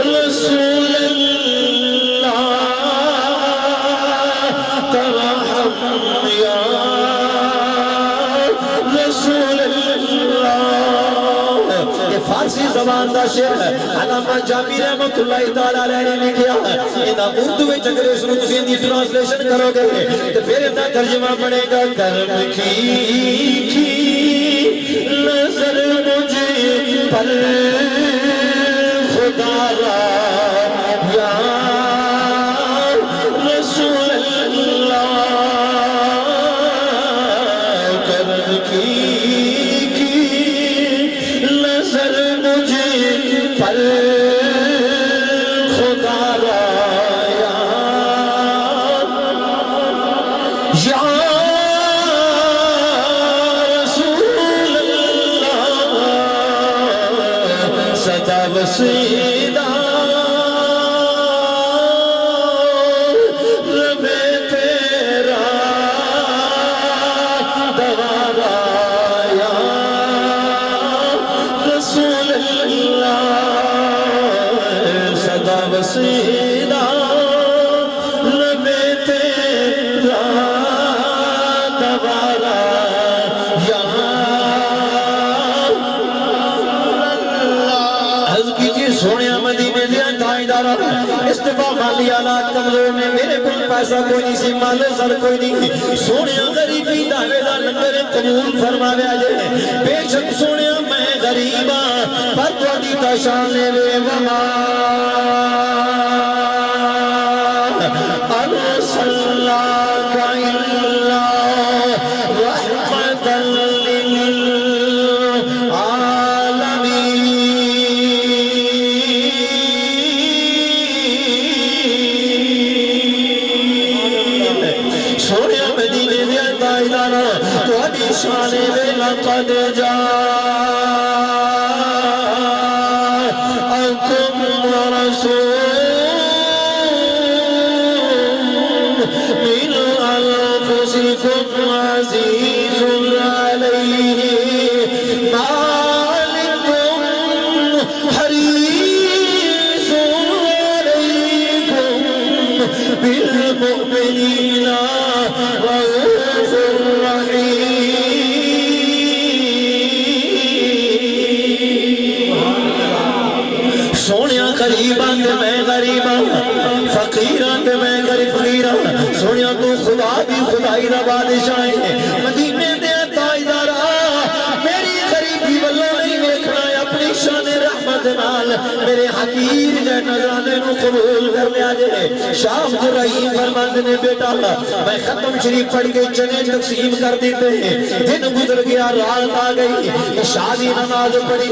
S1: رسول اللہ ترحم یا رسول فارسی زبان دا شعر علامہ جامی رحمت اللہ تعالیٰ علیہ نے لکھیا ہے، انہا اردو وچ اگر اس نوں تسی دی ٹرانسلیشن کرو گے تو پھر انہا ترجمہ پڑے گا کرم کی نظر مجھے پر خدا را یا رسول اللہ کرم کی پر خدا را یا یا رسول اللہ صدا وسیدہ وسیلہ لبے تیرا دوارا یا عرض کیجئے سونے مدینے دیا تائیدارہ استفاق مالی آلات کمزور نے میرے کل پیسہ کوئی نہیں سی مال سر کوئی نہیں سونے غریبی دعوے دا لنگر قبول فرماوے آجے بے شک سونے میں غریبہ پر تو دی تشانے وے وما أرسلناك إلا رحمة للعالمين سونے مدینے دیا تائیدانا تو ابھی شانے میں لقد جاءكم رسول من أنفسكم عزيز عليه ما عنتم حريص عليكم بالمؤمنين رؤوف رحيم سونیا غریباں تے میں غریباں فقیراں تے میں غریب فقیراں سونیا تو خدا بھی خدائی دا بادشاہ ہے مدینے دے تائیدارہ میری غریبی واللہ نہیں دیکھنا ہے اپنی شان رحمت نال میرے حقیر جائے نظرانے نو قبول کر لیا جائے شاہ رحیم فرماندے نے بیٹا میں ختم شریف پڑھ کے چنے تقسیم کر دیتے ہیں دن گزر گیا رات آ گئی شادی نماز پڑھی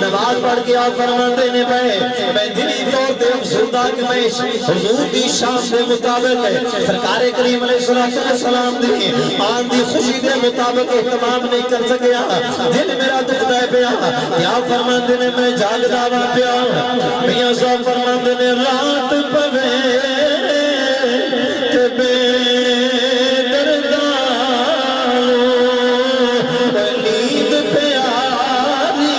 S1: نماز پڑھ کے آپ فرماندے نے میں دلی طور دے افسردہ کہ میں حضور دی شام دے مطابق سرکار کریم علیہ السلام دی آن دی خوشی دے مطابق اہتمام نہیں کر سکیا دل میرا دکھ دے پیا یا فرماندے نے میں جاگ داوا پیا میاں صاحب فرماندے نے رات پوے کہ بے دردانو نیند پیاری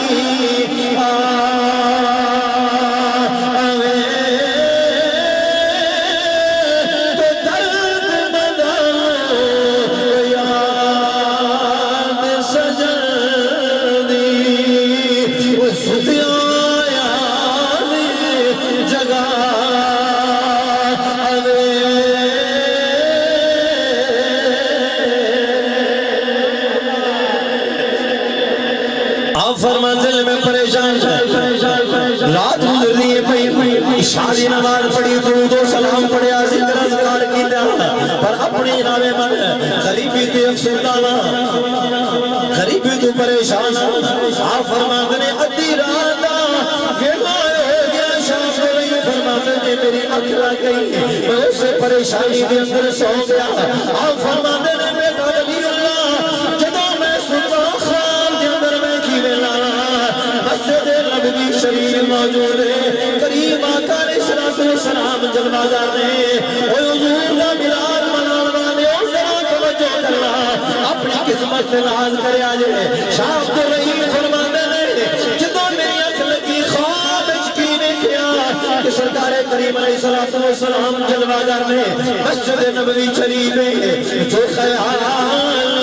S1: فرماندے میں پریشان رات گزر رہی ہے شادی نماز پڑھی درود و سلام پڑھیا ذکر اذکار کیتا پر اپنی نام من غریبی تے افسردانہ غریبی تو پریشان آپ فرماندے نے ادھی رات ویلا ہو گیا شام ہو رہی فرماندے نے میری اکھ لگ گئی میں اس سے پریشانی کے اندر سو گیا آپ فرماندے نے بیٹا ولی اللہ جدوں میں ستا خواب کے اندر میں کی ویلا مسجد نبوی شریف موجود ہے کریم آقا علیہ السلام جلوہ نے اوہ حضور کا ملاد منانا نے اور ذرا توجہ کرنا اپنی قسمت سے ناز کرے آجے شاہ رحیم فرماندے نے جدوں میری اکھ لگی خواب اچکینے کیا کہ سرکار کریم علیہ السلام جلوہ نے مسجد نبوی شریف جو خیال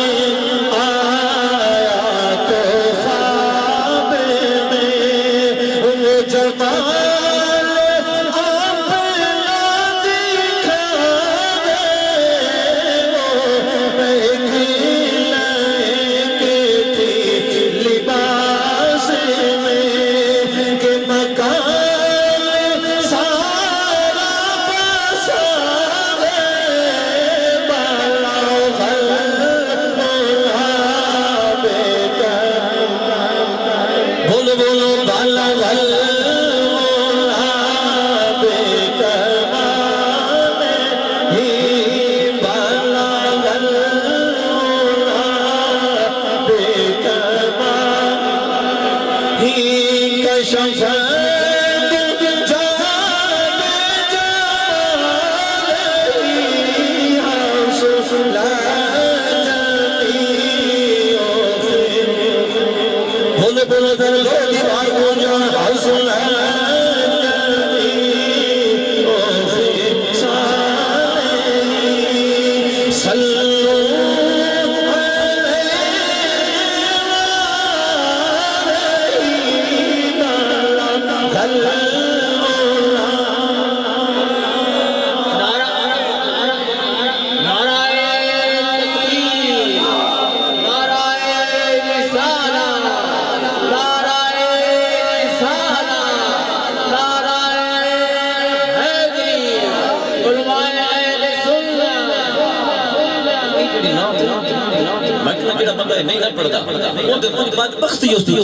S1: میں کہنا جڑا بندہ نہیں نہ پڑھتا وہ بدبختی اس دی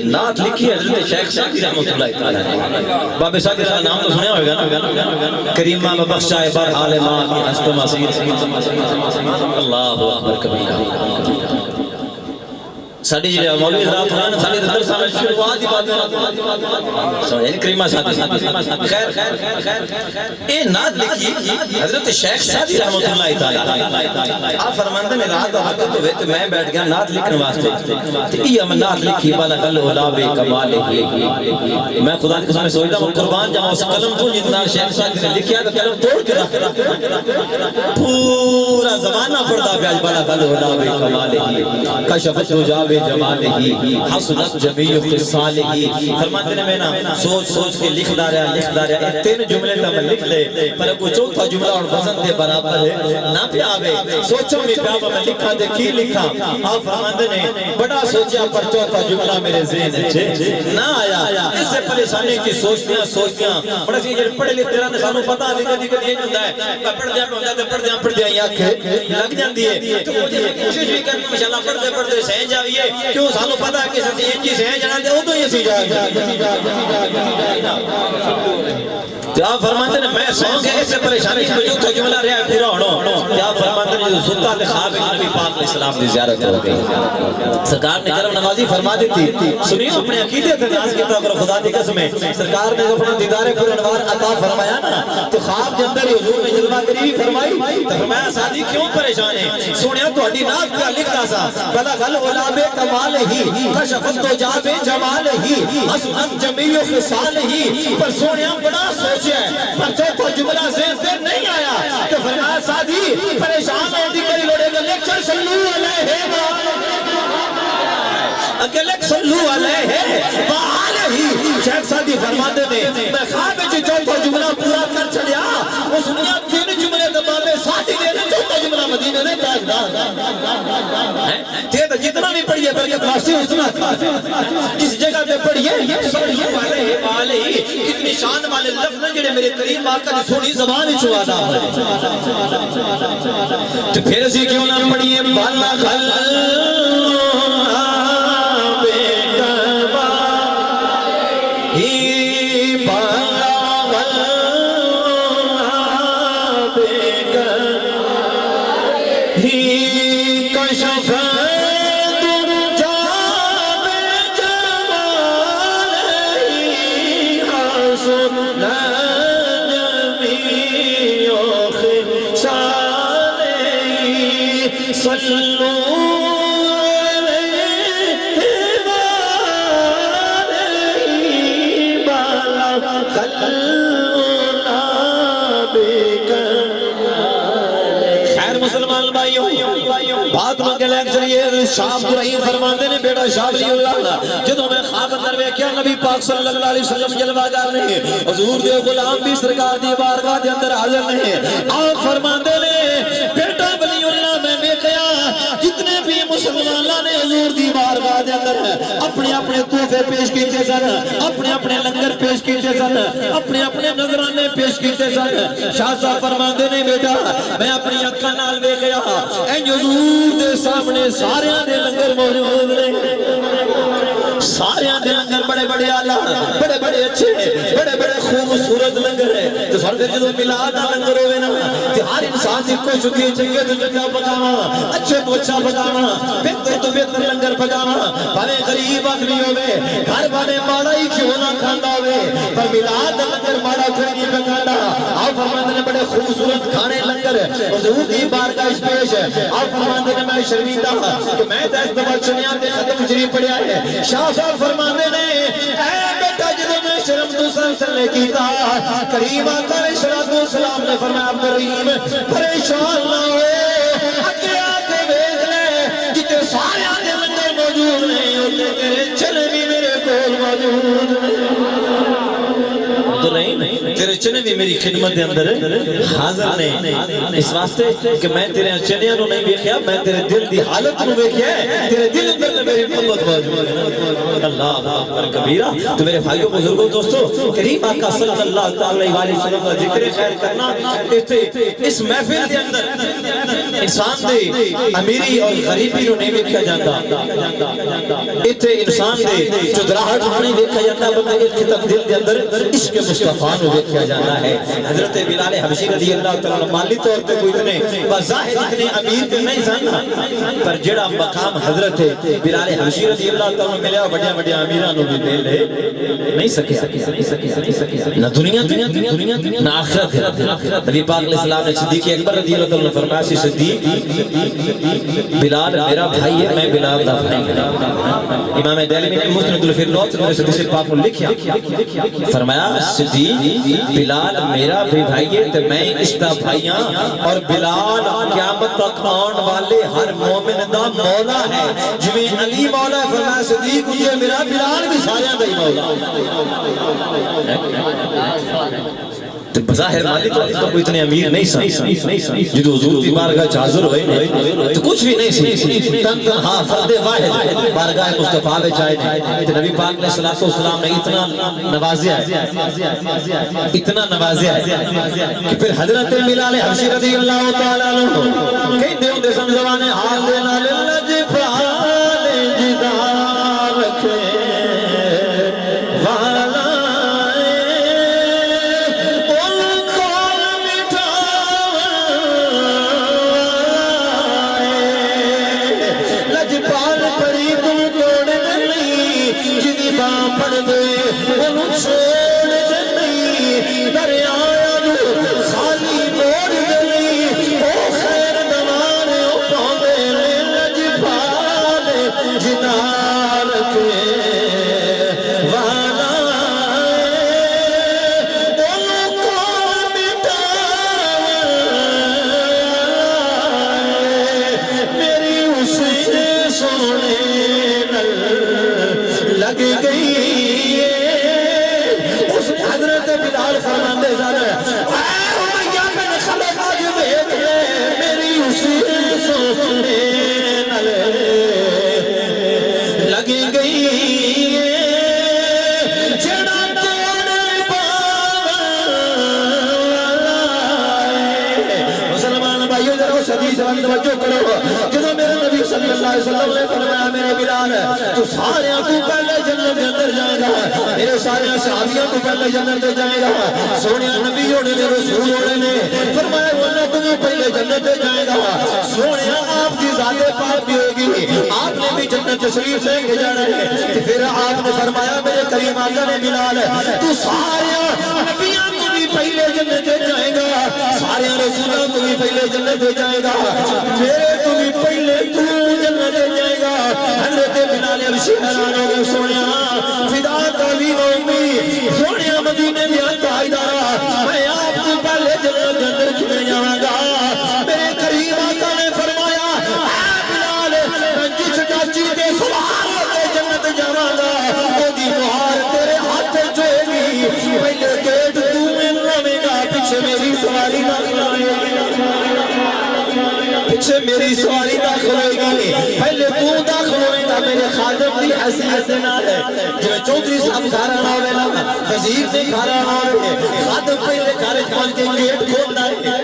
S1: نعت لکھی ہے حضرت شیخ سعدی رحمۃ اللہ تعالی بابے سعدی کا نام تو سنیا ہوگا نا کریمہ بخشا بر حال ماں کی ہست مسیر اللہ اکبر کبیرہ ساڑی جی مولوی حضرات ہونا ساڑی در سال شروعات ہی بات یعنی کریمہ سعدی خیر اے نعت لکھی حضرت شیخ سعدی رحمۃ اللہ تعالی آپ فرماندے نے رات وقت تو ویت میں بیٹھ گیا نعت لکھنے واسطے تو یہ ہم نعت لکھی بالا قل اولاب کمال ہی میں خدا کی قسم سوچتا ہوں قربان جاؤں اس قلم تو جتنا شیخ سعدی نے لکھیا تو قلم توڑ کے رکھ پورا زمانہ پڑھتا بیاج بالا قل اولاب کمال ہی کشفت رجاب جمال ہی حسنت جمیع خصال ہی فرماتے نے میں نا سوچ سوچ کے لکھ داریا تین جملے تا میں لکھ لے پر کوئی چوتھا جملہ اور وزن دے برابر ہے نہ پہ آوے سوچوں میں پیابا میں لکھا دے کی لکھا آپ فرماتے نے بڑا سوچیا پر چوتھا جملہ میرے ذہن ہے نہ آیا اس سے پریشانی کی سوچتیاں بڑا سی جب پڑھے لکھ دیرا نے سانو پتا دی کدی یہ جندہ ہے میں پڑھ دیا یا لگ جاندی ہے تو مجھے کوشش بھی کرنا انشاءاللہ پڑھتے سہن جاویے کیوں سانو پتا ہے کہ سچی ایک چیز ہے جانا دے وہ تو یہ سی جائے کیا فرماتے ہیں میں سو کے اس سے پریشانی کو جو تھا جملہ رہا ہے پورا ہونا کیا فرماتے ہیں جو سلطہ کے خواب نبی پاک علیہ السلام کی زیارت ہو گئی سرکار نے کرم نوازی فرما دیتی سنیو اپنے عقیدے تھے ناز کی طرف خدا دی قسمیں سرکار نے اپنا دیدار پر انوار عطا فرمایا نا تو خواب کے اندر حضور نے جلوہ کری فرمائی تو فرمایا سادی کیوں پریشان ہے سنیا تو ہڈی ناز کا لکھتا سا بلا غل غلاب کمال ہی کشفت تو جاب جمال ہی حسنت جمیع خصال ہی پر سنیا بڑا سوچ پر چوتھا جملہ ذہن سے نہیں آیا تو فرمایا سادی پریشان ہوتی کری لوڑے گا لیکچر صلو علیہ اکلک صلو علیہ وآلہ شیخ سادی فرماتے نے میں خواب جو چوتھا جملہ پورا کر چلیا اس دنیا تین جملے دبابے سادی دینے چوتھا جملہ مدینہ نے تاجدار تیرہ جتنا بھی پڑھئے برکت واسطے اتنا تھا اس جگہ پہ پڑھئے صلو علیہ وآلہ کتنی شان والے لفظ جڑے میرے قریب آقا نے سونی زبان ہی چھوانا ہے تو پھر اسی کیوں نہ پڑھئے بالا خل بات میں کہ لیکچر یہ شاہ رحیم فرماندے نے بیٹا شاہ ولی اللہ جدوں میں خواب اندر ویکھیا نبی پاک صلی اللہ علیہ وسلم جلوہ گر نے حضور دے غلام بھی سرکار دی بارگاہ دے اندر حاضر نے آپ فرماندے نے بیٹا ولی اللہ میں ویکھیا جتنے بھی مسلماناں نے حضور دی بارگاہ دے اندر اپنے اپنے تحفے پیش کیتے سن اپنے اپنے لنگر پیش کیتے سن اپنے اپنے نذرانے پیش کیتے سن شاہ صاحب فرماندے نے بیٹا میں اپنی اکھاں نال ویکھیا اے حضور دے سامنے سارے دے لنگر موجود نے سارے دے لنگر بڑے بڑے آلہ بڑے بڑے اچھے بڑے بڑے خوبصورت لنگر ہے تو سر دے جدو ملاد لنگر ہوئے نا کہ ہر انسان جی کوئی چکی چنگے تو چنگا پکاما اچھے تو اچھا پکاما بہتر تو بہتر لنگر پکاما بھلے غریب آدمی ہوئے گھر بانے ماڑا ہی کیوں نہ کھاندہ ہوئے پر ملاد لنگر ماڑا کوئی نہیں پکاندہ آپ فرماندے نے بڑے خوبصورت کھانے لنگر حضور دی بارگاہ اس پیش ہے آپ فرماندے نے میں شرمیدہ کہ میں دست دفعہ چنیاں تے ختم جری پڑیا ہے شاہ صاحب فرماندے نے اے بیٹا جدو میں شرم تو سلسلے کیتا کریم آقا علیہ السلام نے فرمایا عبدالرحیم پریشان نہ ہوئے اکے آتے بیگ لے جتے سارے آنے لنگر موجود نہیں ہوتے تیرے چلے بھی میرے کول موجود نہیں تیرے چنے بھی میری خدمت دے اندر حاضر نے اس واسطے کہ میں تیرے چنیاں نو نہیں ویکھیا میں تیرے دل دی حالت نو ویکھیا ہے تیرے دل اندر میری محبت موجود ہے اللہ اکبر کبیرہ تو میرے بھائیوں بزرگوں دوستو کریم آقا صلی اللہ تعالی علیہ وسلم کا ذکر خیر کرنا اس محفل دے اندر انسان دے امیری اور غریبی نو نہیں ویکھیا جاندا ایتھے انسان دے چودراہٹ نہیں ویکھیا جاندا بلکہ ختم دل دے اندر عشق مصطفیٰ نو ویکھیا جاتا ہے حضرت بلال حبشی رضی اللہ تعالی عنہ مالی طور پہ کوئی اتنے بظاہر اتنے امیر پہ نہیں سن پر جڑا مقام حضرت بلال حبشی رضی اللہ تعالی عنہ ملیا بڑے بڑے امیراں نو بھی مل نہیں سکے نہ دنیا نہ آخرت نبی پاک علیہ السلام نے صدیق اکبر رضی اللہ تعالی عنہ فرمایا سی صدیق بلال میرا بھائی ہے میں بلال دا بھائی ہوں امام دہلوی نے مسند الفردوس میں حدیث پاک میں لکھا فرمایا صدیق بلال میرا بھی بھائی ہے تو میں اس دا بھائیاں اور بلال قیامت تک آن والے ہر مومن دا مولا ہے جویں علی مولا ہے فرمایا صدیق یہ میرا بلال بھی سارے دا ہی مولا تو بظاہر مالی تو کوئی اتنے امیر نہیں سن جدو حضور کی بارگاہ حاضر ہوئے تو کچھ بھی نہیں سی تن تنہا فرد واحد بارگاہ مصطفیٰ میں چاہے تو نبی پاک علیہ السلام نے اتنا نوازیا ہے کہ پھر حضرت بلال حبشی رضی اللہ تعالیٰ عنہ کہیں دیوں دے سن زبانے حال دینا للج فعال جدار رکھے جدو میرے نبی صلی اللہ علیہ وسلم نے فرمایا میرے بلال تو سارے تو پہلے جنت کے اندر جائے گا میرے سارے صحابیوں کو پہلے جنت میں جائے گا سونیا نبی ہونے نے رسول ہونے نے فرمایا ورنہ تمہیں پہلے جنت میں جائے گا سونیا آپ کی ذات پاک بھی ہوگی آپ نے بھی جنت تشریف لے کے جانا ہے پھر آپ نے فرمایا میرے کریم آقا نے بلال تو سارے نبیوں کو بھی پہلے جنت میں جائے گا سارے رسولوں کو بھی پہلے جنت میں جائے گا میرے کو بھی پہلے تو جنت میں جائے گا حضرت بلال حبشی حیران ہو گئے سونیا فدا تعلیم امی سونیا مدینے میں تاجدارا میں آپ کو پہلے جنت کے اندر کھلے جاؤں گا میرے کریم آقا نے فرمایا اے بلال میں جس ڈاچی کے سوار ہوتے جنت جاؤں گا وہ دی مہار تیرے ہاتھ جوئے گی پہلے گیٹ تو میں روے گا پیچھے میری سواری نہ کھلائے پیچھے میری سواری داخل ہوئے گی پہلے تو داخل ہوئے گا میرے خادم بھی حیثیت سے نہ ہے جو چودھری صاحب کھارا نہ ہوئے نا وزیر نے کھارا نہ ہوئے خادم پہلے کھارج پہنچ کے گیٹ کھولنا ہے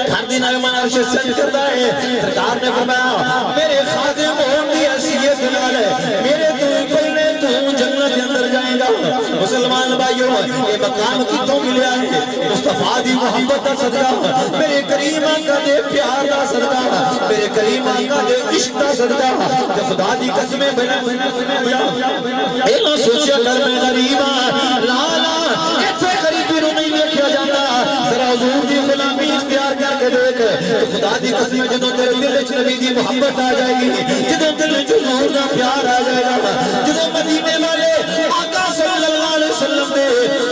S1: گھر دن آئے من عرش سنگ کرتا ہے سرکار نے فرمایا میرے خادم ہون دی حیثیت نہ ہے میرے تو پہلے تو جنت کے اندر جائیں گا مسلمان بھائیوں یہ مقام کی تو ملیا ہے مصطفیٰ دی محبت دا صدقہ میرے کریم آقا دے پیار دا صدقہ میرے کریم آقا دے عشق دا صدقہ کہ خدا دی قسمیں بنا اینا سوچیا کر میں غریبا لالا ایتھے غریبی رو نہیں دیکھیا جاتا ذرا حضور دی غلامی اختیار کر کے دیکھ تو خدا دی قسمیں جدوں تیرے دل وچ نبی دی محبت آ جائے گی جدوں دل وچ حضور دا پیار آ جائے گا جدوں مدینے والے آقا صلی اللہ علیہ وسلم دے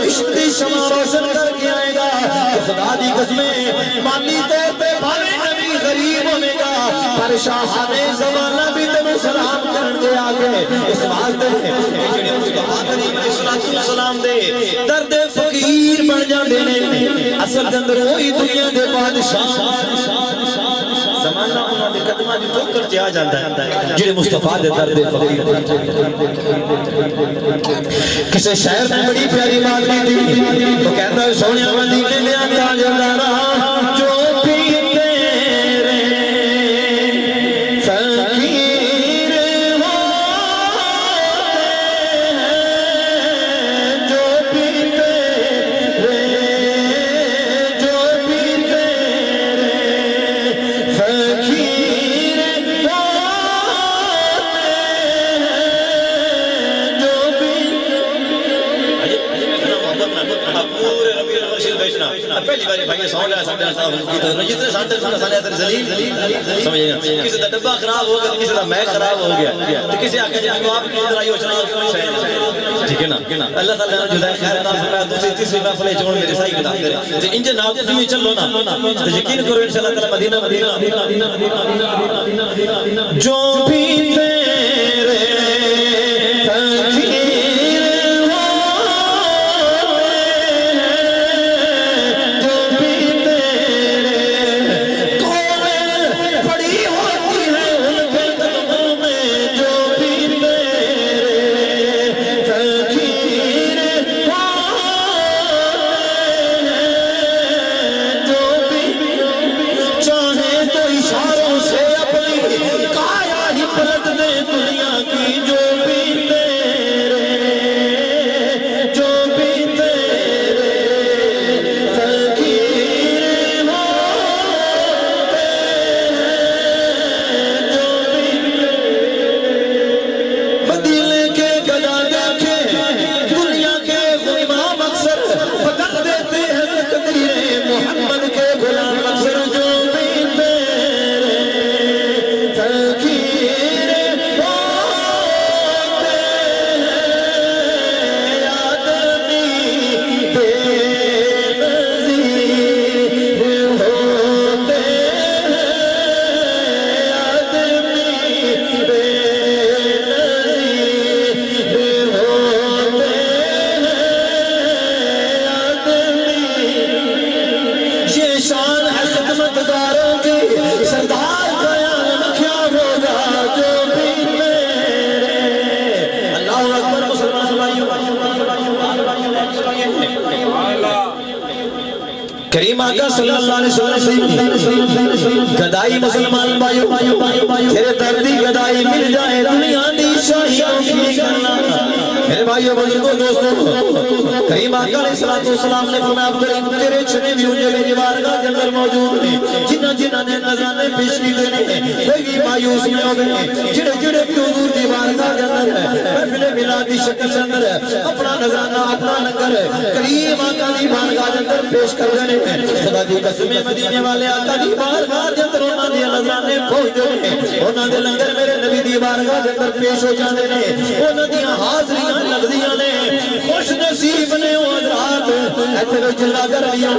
S1: عشق دی شمع روشن کر کے آئے گا تو خدا دی قسمیں مالی طور پہ بھاوے نبی غریب ہونے گا پر شاہانے زمانہ بھی تمہیں سلام کرن دے آگے اس واسطے جڑے مصطفیٰ کریم علیہ السلام دے درد فقیر بن جاندے نے اصل دے اندر وہی دنیا دے بادشاہ زمانہ انہاں دے قدماں دی ٹوکر تے آ جاندا ہے جڑے مصطفیٰ دے در دے فقیر کسے شاعر نے بڑی پیاری بات کی تھی وہ کہتا ہے سونیا مدینے میں آتا جلدارا جو بھی تیرے فقیر ہوتے ہیں جو بھی تیرے فقیر پورے ربیع الاول شریف بیچنا پہلی بار بھائی ساؤنڈ ہے ساڈے صاحب کی تو جتنے ساڈے سارے تے ذلیل سمجھ گئے کسی دا ڈبہ خراب ہو گیا کسی دا میک خراب ہو گیا تو کسی آکھے جی آپ کی ادھر آئی ہو چنا ٹھیک ہے نا اللہ تعالی نے جزائے خیر عطا فرمایا دوسری تیسری محفل چون میرے صحیح کتاب کرے تے انج نال تسی چلو نا تو یقین کرو انشاءاللہ تعالی مدینہ جو بھی تیرے کریم آقا صلی اللہ علیہ وسلم گدائی مسلمان بھائیو تیرے دردی گدائی مل جائے دنیا دی شاہیوں کی کرنا میرے بھائیو بزرگوں دوستوں کریم آقا علیہ السلام نے فرمایا تیرے چھنے بھی انجے میری بارگاہ کے اندر موجود ہیں جنہ نے نظرانے پیش کی دینے کوئی بھی مایوس نہیں ہو گئے جڑے بھی حضور دی بارگاہ کے اندر ہے محفل میلادی شکل کے اندر اپنا نظرانہ اپنا لنگر کریم آقا دی بارگاہ کے اندر پیش کر دینے خدا دی قسم مدینے والے آقا دی بارگاہ کے اندر انہاں دی نظرانے پہنچ دینے انہاں دے لنگر میرے نبی دی بارگاہ کے اندر پیش ہو جاندے نے انہاں دی حاضریاں لگدیاں نے خوش نصیب نے او حضرات ایتھے وچ جلا کر لیا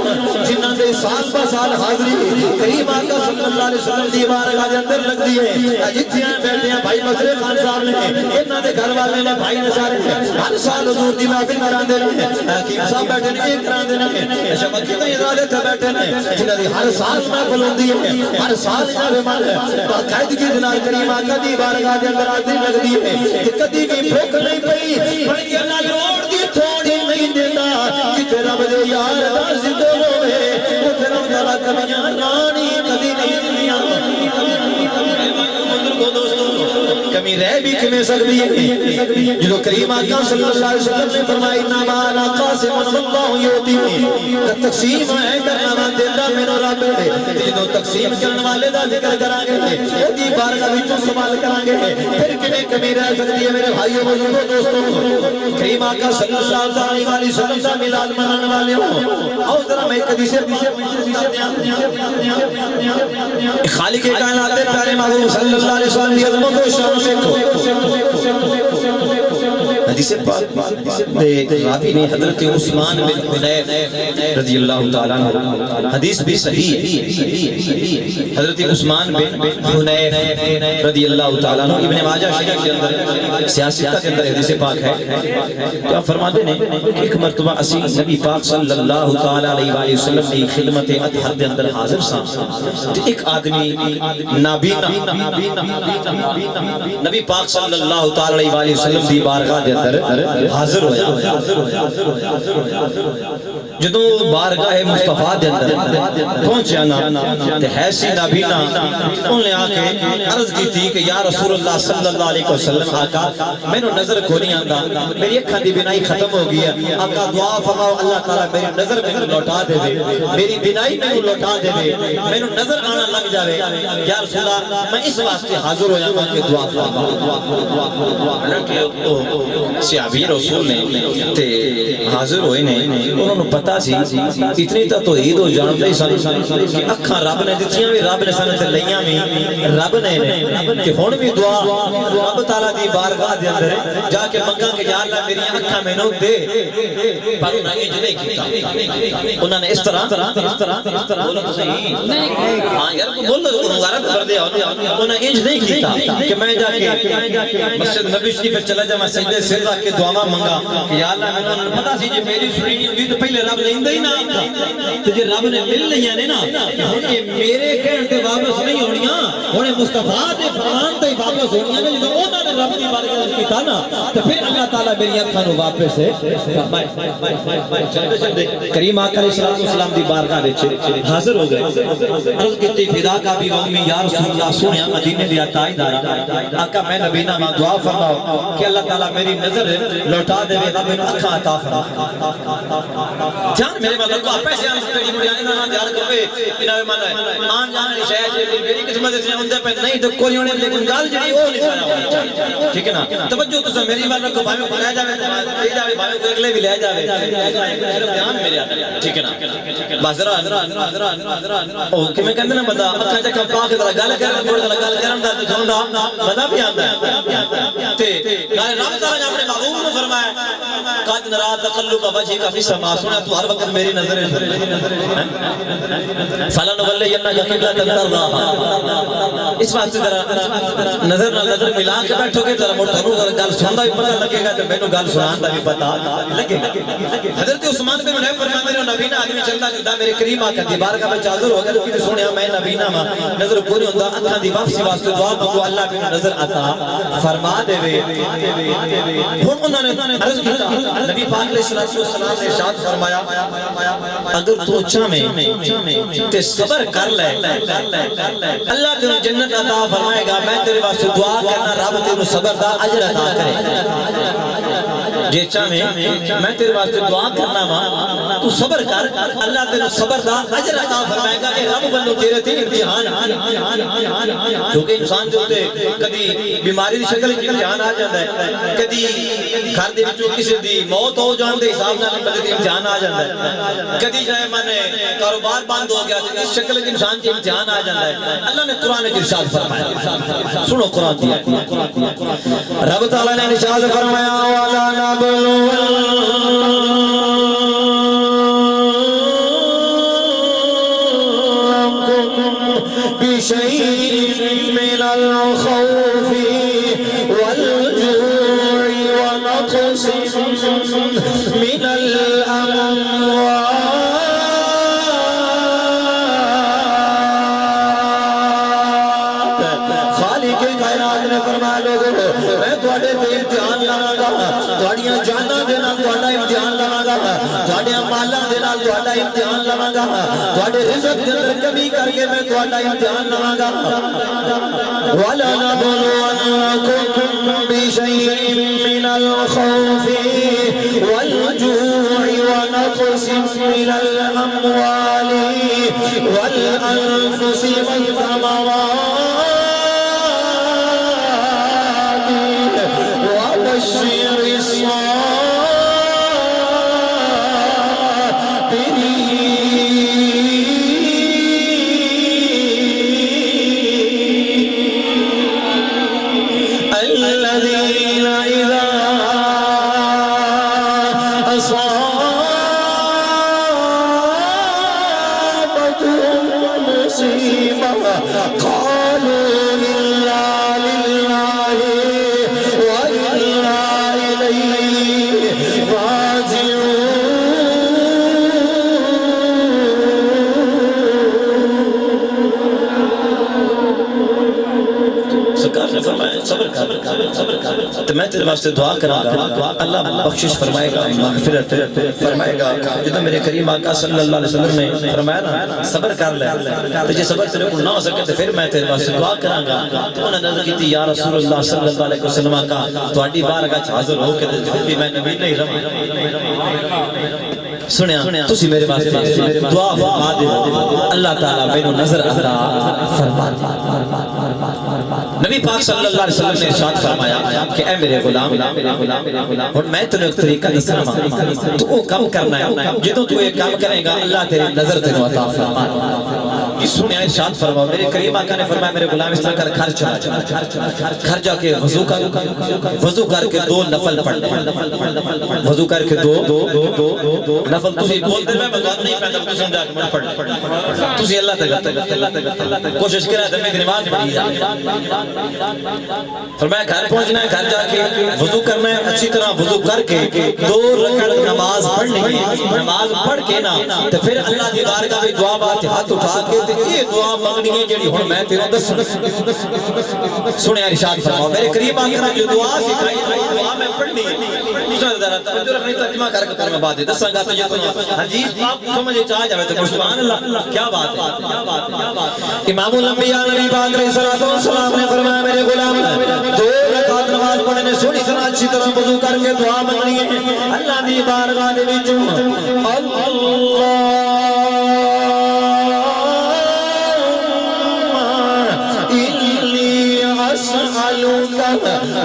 S1: جنہاں دے سال با سال حاضری کریم آقا صلی اللہ علیہ وسلم دی بارگاہ کے اندر لگدی ہے جتھے بیٹھے ہیں بھائی مسرے خان صاحب نے انہاں دے گھر والے نے بھائی نثار ہر سال حضور دی محفل کراندے رہے حکیم صاحب بیٹھے نے کراندے رہے شبکی تے ارادے تے بیٹھے نے جنہاں دی ہر سال محفل ہوندی ہے ہر سال جاوے من باقاعدگی دے نال کریم آقا دی بارگاہ کے اندر حاضری لگدی ہے کہ کدی بھی بھوک نہیں پئی بلکہ اللہ لوڑ دی تھوڑی نہیں دیندا جتے رب دے یار دا ذکر ہوے اوتھے رب دا کمیاں رانی کدی نہیں دنیا کمی رہ بھی کمیں سکتی ہے جو کریم آقا صلی اللہ علیہ وسلم نے فرمائی ناما قاسم اللہ یوتی تقسیم ہے کرنا مان دیندہ میں رب ہے جو تقسیم کرنے والے دا ذکر کرانگے دی بارگاہ وچوں سوال کرانگے پھر کمیں کمی رہ سکتی ہے میرے بھائیوں بزرگوں دوستوں کریم آقا صلی اللہ علیہ وسلم دا میلاد منانے والے ہوں آؤ ذرا میں ایک حدیث خالق کائنات پیارے محبوب صلی اللہ علیہ وسلم دی عظمت و شان دیکھو حدیث پاک راوی نے حضرت عثمان بن حنیف رضی اللہ تعالیٰ عنہ، حدیث بھی صحیح ہے، حضرت عثمان بن حنیف رضی اللہ تعالیٰ عنہ، ابن ماجہ شریف کے اندر سیاستہ کے اندر حدیث پاک ہے کہ آپ فرماتے ہیں کہ ایک مرتبہ اسی نبی پاک صلی اللہ تعالیٰ علیہ وآلہ وسلم کی خدمت اطہر کے اندر حاضر سا، ایک آدمی نابینا نبی پاک صلی اللہ تعالیٰ علیہ وآلہ وسلم دی بارگاہ دے اندر حاضر ہویا، جدوں بارگاہ مصطفیٰ دے اندر پہنچیا نا تے حیثی نابینا انہوں نے آکے عرض کی تھی کہ یا رسول اللہ صلی اللہ علیہ وسلم آقا میں نے نظر کو نہیں آندہ، میری اکھاں دی بینائی ختم ہو گئی ہے، آقا دعا فرماؤ اللہ تعالیٰ میری نظر میں لوٹا دے دے، میری بینائی میں لوٹا دے دے، میں نے نظر آنا لگ جاوے، یا رسول اللہ میں اس واسطے حاضر ہو جاؤں کہ دعا فرماؤ۔ صحابی رسول نے تے حاضر ہوئے نے، انہوں نے پتا سی اتنی تا تو عید ہو جانتے ہی سن کہ اکھاں رب نے دتیاں بھی رب نے سن تے لیاں بھی رب نے کہ ہن بھی دعا رب تعالیٰ دی بارگاہ دے اندر جا کے منگا کہ یا اللہ میری اکھاں میں نو دے، پر انہاں نے انج نہیں کیتا، انہوں نے اس طرح بولو تو صحیح ہاں یار بولو غلط کر دیا، انہوں نے انج نہیں کیتا کہ میں جا کے مسجد نبی شریف چلا جا میں سجدے سر رکھ کے دعا مانگا کہ یا اللہ میں نے پتا سی جی میری سنی نہیں ہوندی تو پہلے رب لیندا ہی نہ تے جے رب نے مل لیاں نے نا ہن یہ میرے کہن تے واپس نہیں ہونیاں، ہن مصطفیٰ دے فرمان تے واپس ہونیاں نے، جدوں انہاں نے رب دی بارگاہ وچ کیتا نا تے پھر اللہ تعالیٰ میری اکھاں نو واپس چلدے کریم آقا علیہ السلام دی بارگاہ وچ حاضر ہو گئے، عرض کیتی فدا کا بھی امی یا رسول اللہ سنیا مدینے دیا تاجدارا آقا میں نبینا ماں دعا فرماؤ کہ اللہ تعالیٰ میری نظر لوٹا دے رب انہوں اکھاں عطا فرما جان میرے مطلب کو آپ پیسے آنے سے پیڑی مریانی نہ دیار کرے انہوں نے مانا ہے آن جانے شاید میری قسمت سے اندے پہ نہیں تو کوئی ہونے لیکن گال جڑی وہ نہیں سایا ہوئی ٹھیک ہے نا توجہ تو میری مطلب کو بھائیوں کو لے جاوے لے جاوے بھائیوں کو اگلے بھی لے جاوے صرف دھیان میرے آتا ٹھیک ہے نا بس ذرا کہ میں کہندے نا بندہ اکھاں چکھاں پاک ذرا گل کرن تھوڑا ذرا گل کرن دا تو سندا مزہ بھی آندا ہے تے نال رب تعالیٰ نے اپنے محبوب کو فرمایا قد نرا تقلب وجهك في السماء سنا تو ہر وقت میری نظر فلنولینک قبلۃ ترضاها اس واسطے ذرا نظر نال نظر ملا کے بیٹھو گے ذرا مڑ تھانوں گل سندا بھی پتہ لگے گا تے مینوں گل سنان دا بھی پتہ لگے گا حضرت عثمان بن حنیف فرماتے ہیں نبی نا آدمی چلدا چلدا میرے کریم آقا دی بارگاہ میں حاضر ہو گئے تو کتے سنیا میں نبی نا نظر پوری ہوندا اکھاں دی واپسی واسطے دعا مانگو اللہ مینوں نظر عطا فرما دے ہن انہوں نے عرض کیتا نبی پاک علیہ السلام نے ارشاد فرمایا اگر تو چاہے تے صبر کر لے اللہ تیرے جنت عطا فرمائے گا، میں تیرے واسطے دعا کرنا رب تیرے صبر دا اجر عطا کرے جے چاہے میں تیرے واسطے دعا کرنا وا تو صبر کر اللہ تیرے صبر دا اجر عطا فرمائے گا کہ رب بندو تیرے تے امتحان کیونکہ انسان جو تے کبھی بیماری دی شکل وچ امتحان آ جاندا ہے، کبھی گھر دے وچوں کسی دی موت ہو جان دے حساب نال بندے تے امتحان آ جاندا ہے، کبھی جائے مانے کاروبار بند ہو گیا تے اس شکل وچ انسان تے امتحان آ جاندا ہے۔ اللہ نے قرآن وچ ارشاد فرمایا سنو قرآن دی رب تعالی نے ارشاد فرمایا والا بشيء من الخوف والجوع ونقص من الأموال خالق کائنات نے فرمایا لوگوں میں تواڈے تے امتحان لاواں گا، تواڈیاں جاناں دے نال تواڈا امتحان لاواں گا، تواڈیاں مالاں دے نال تواڈا امتحان لاواں گا، تواڈے رزق دے اندر کمی کر کے میں تواڈا امتحان لاواں گا وَلَنَبْلُوَنَّكُمْ بِشَيْءٍ مِّنَ الْخَوْفِ وَالْجُوعِ وَنَقْصٍ مِّنَ الْأَمْوَالِ وَالْأَنفُسِ وَالثَّمَرَاتِ وَبَشِّرِ الذين إذا قالوا إلا لله وإنا إليه راجعون سرکار نے فرمایا صبر کر تو میں تیرے واسطے دعا کراں گا اللہ بخشش فرمائے گا مغفرت فرمائے گا جدو میرے کریم آقا صلی اللہ علیہ وسلم نے فرمایا نا صبر کر لے تو جے صبر تیرے کو نہ ہو سکے تو پھر میں تیرے واسطے دعا کراں گا تو انہوں نے نظر کی تھی یا رسول اللہ صلی اللہ علیہ وسلم کا تہاڈی بارگاہ وچ حاضر ہو کے پھر بھی میں نبی نہیں رہا سنیا تسی میرے واسطے دعا فرما دے اللہ تعالیٰ مینوں نظر عطا فرما دے نبی پاک صلی اللہ علیہ وسلم نے ارشاد فرمایا کہ اے میرے غلام اور میں تنہیں ایک طریقہ دسنا تو وہ کم کرنا ہے جدوں تو یہ کام کرے گا اللہ تیری نظر تینوں عطا فرما دے یہ سنیا ارشاد فرماؤ میرے کریم آقا نے فرمایا میرے غلام اس طرح کر گھر چلا گھر جا کے وضو کر کے 2 نفل پڑھ وضو کر کے 2 نفل تسی بولتے میں بات نہیں پہنتا تسی جا کے پڑھ تسی اللہ تک کوشش کرے تو میں نماز پڑھی جائے فرمایا گھر پہنچنا ہے گھر جا کے وضو کرنا ہے اچھی طرح وضو کر کے 2 رکعت نماز پڑھنی ہے نماز پڑھ کے نا تو پھر اللہ دی بارگاہ میں دعا بات ہاتھ اٹھا کے تے یہ دعا مانگنی ہے جڑی ہن میں تینوں دس سنیا ارشاد فرماؤ میرے قریب آ کر جو دعا سکھائی دعا میں پڑھنی ہے دوسرا ذرا توجہ رکھنی ترجمہ کر کے میں بات دساں گا تو یہ حدیث پاک سمجھے چاہ جاوے تو سبحان اللہ کیا بات ہے امام الانبیاء نبی پاک علیہ الصلوۃ والسلام نے فرمایا میرے غلام 2 رکعت نماز پڑھنے سونی طرح اچھی طرح وضو کر کے دعا مانگنی ہے اللہ دی بارگاہ دے وچ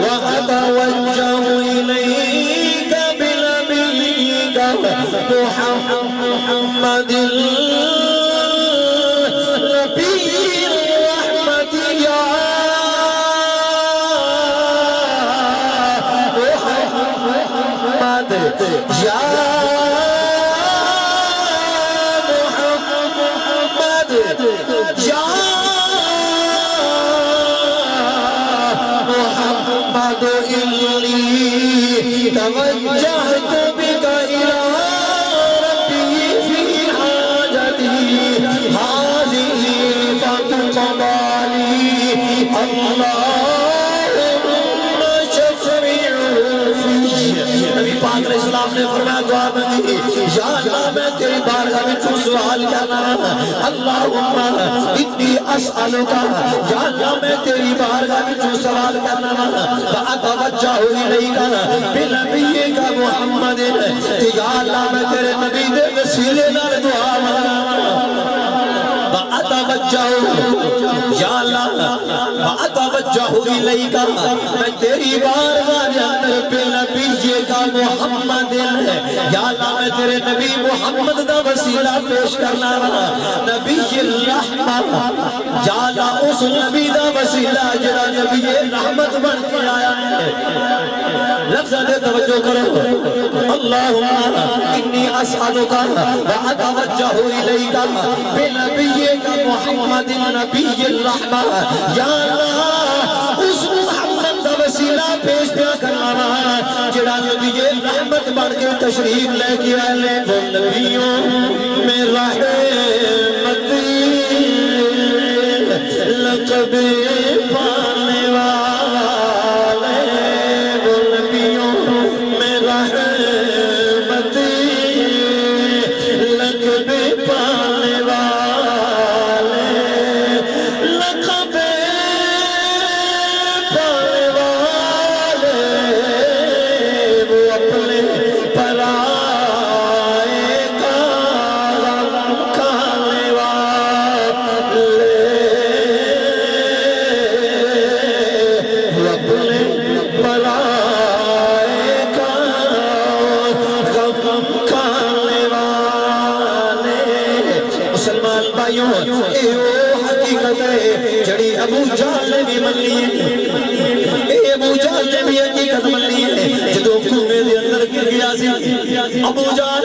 S1: وأتوجه إليك بنبيك محمد نبي الرحمة يا محمد يا محمد يا إني توجهت بك إلى ربي في حاجتي هذه فتقبل لي اللهم شفع فيه نبی پاک علیہ السلام نے فرمایا دعا مانگی یا اللہ میں تیری بارگاہ میں سوال کرنا اللہم انی اسألک یا اللہ میں تیری بارگاہ میں سوال کرنا فاتوجہ الیک بنبیک محمد یا اللہ میں تیرے نبی دے وسیلے نال دعا مانگنا فاتوجہ یا اللہ فاتوجہ الیک میں تیری بارگاہ کے اندر بنبیک محمد یا اللہ میں تیرے نبی محمد دا وسیلہ پیش کرنا نبی الرحمت یا اللہ اس نبی دا وسیلہ جڑا نبی رحمت بن کے آیا ہے لفظ دے توجہ کرو اللہم انی اسألک واتوجہ الیک بنبیک محمد نبی الرحمت یا اللہ اس محمد دا وسیلہ پیش کرنا جڑا نبی رحمت بن کے تشریف لے کے آئے وہ نبیوں میں رحمتی لقب پانے والے وہ نبیوں میں رحمتی لقب پانے والے لقب پانے والے وہ اپنے پرائے کھانے والے وہ اپنے پرائے کھانے والے مسلمان بھائیوں اے وہ حقیقت ہے جڑی ابو جہل نے بھی من لی ہے اے ابو جہل نے بھی حقیقت من لی ہے جدو کنویں دے اندر گر گیا سی ابو جہل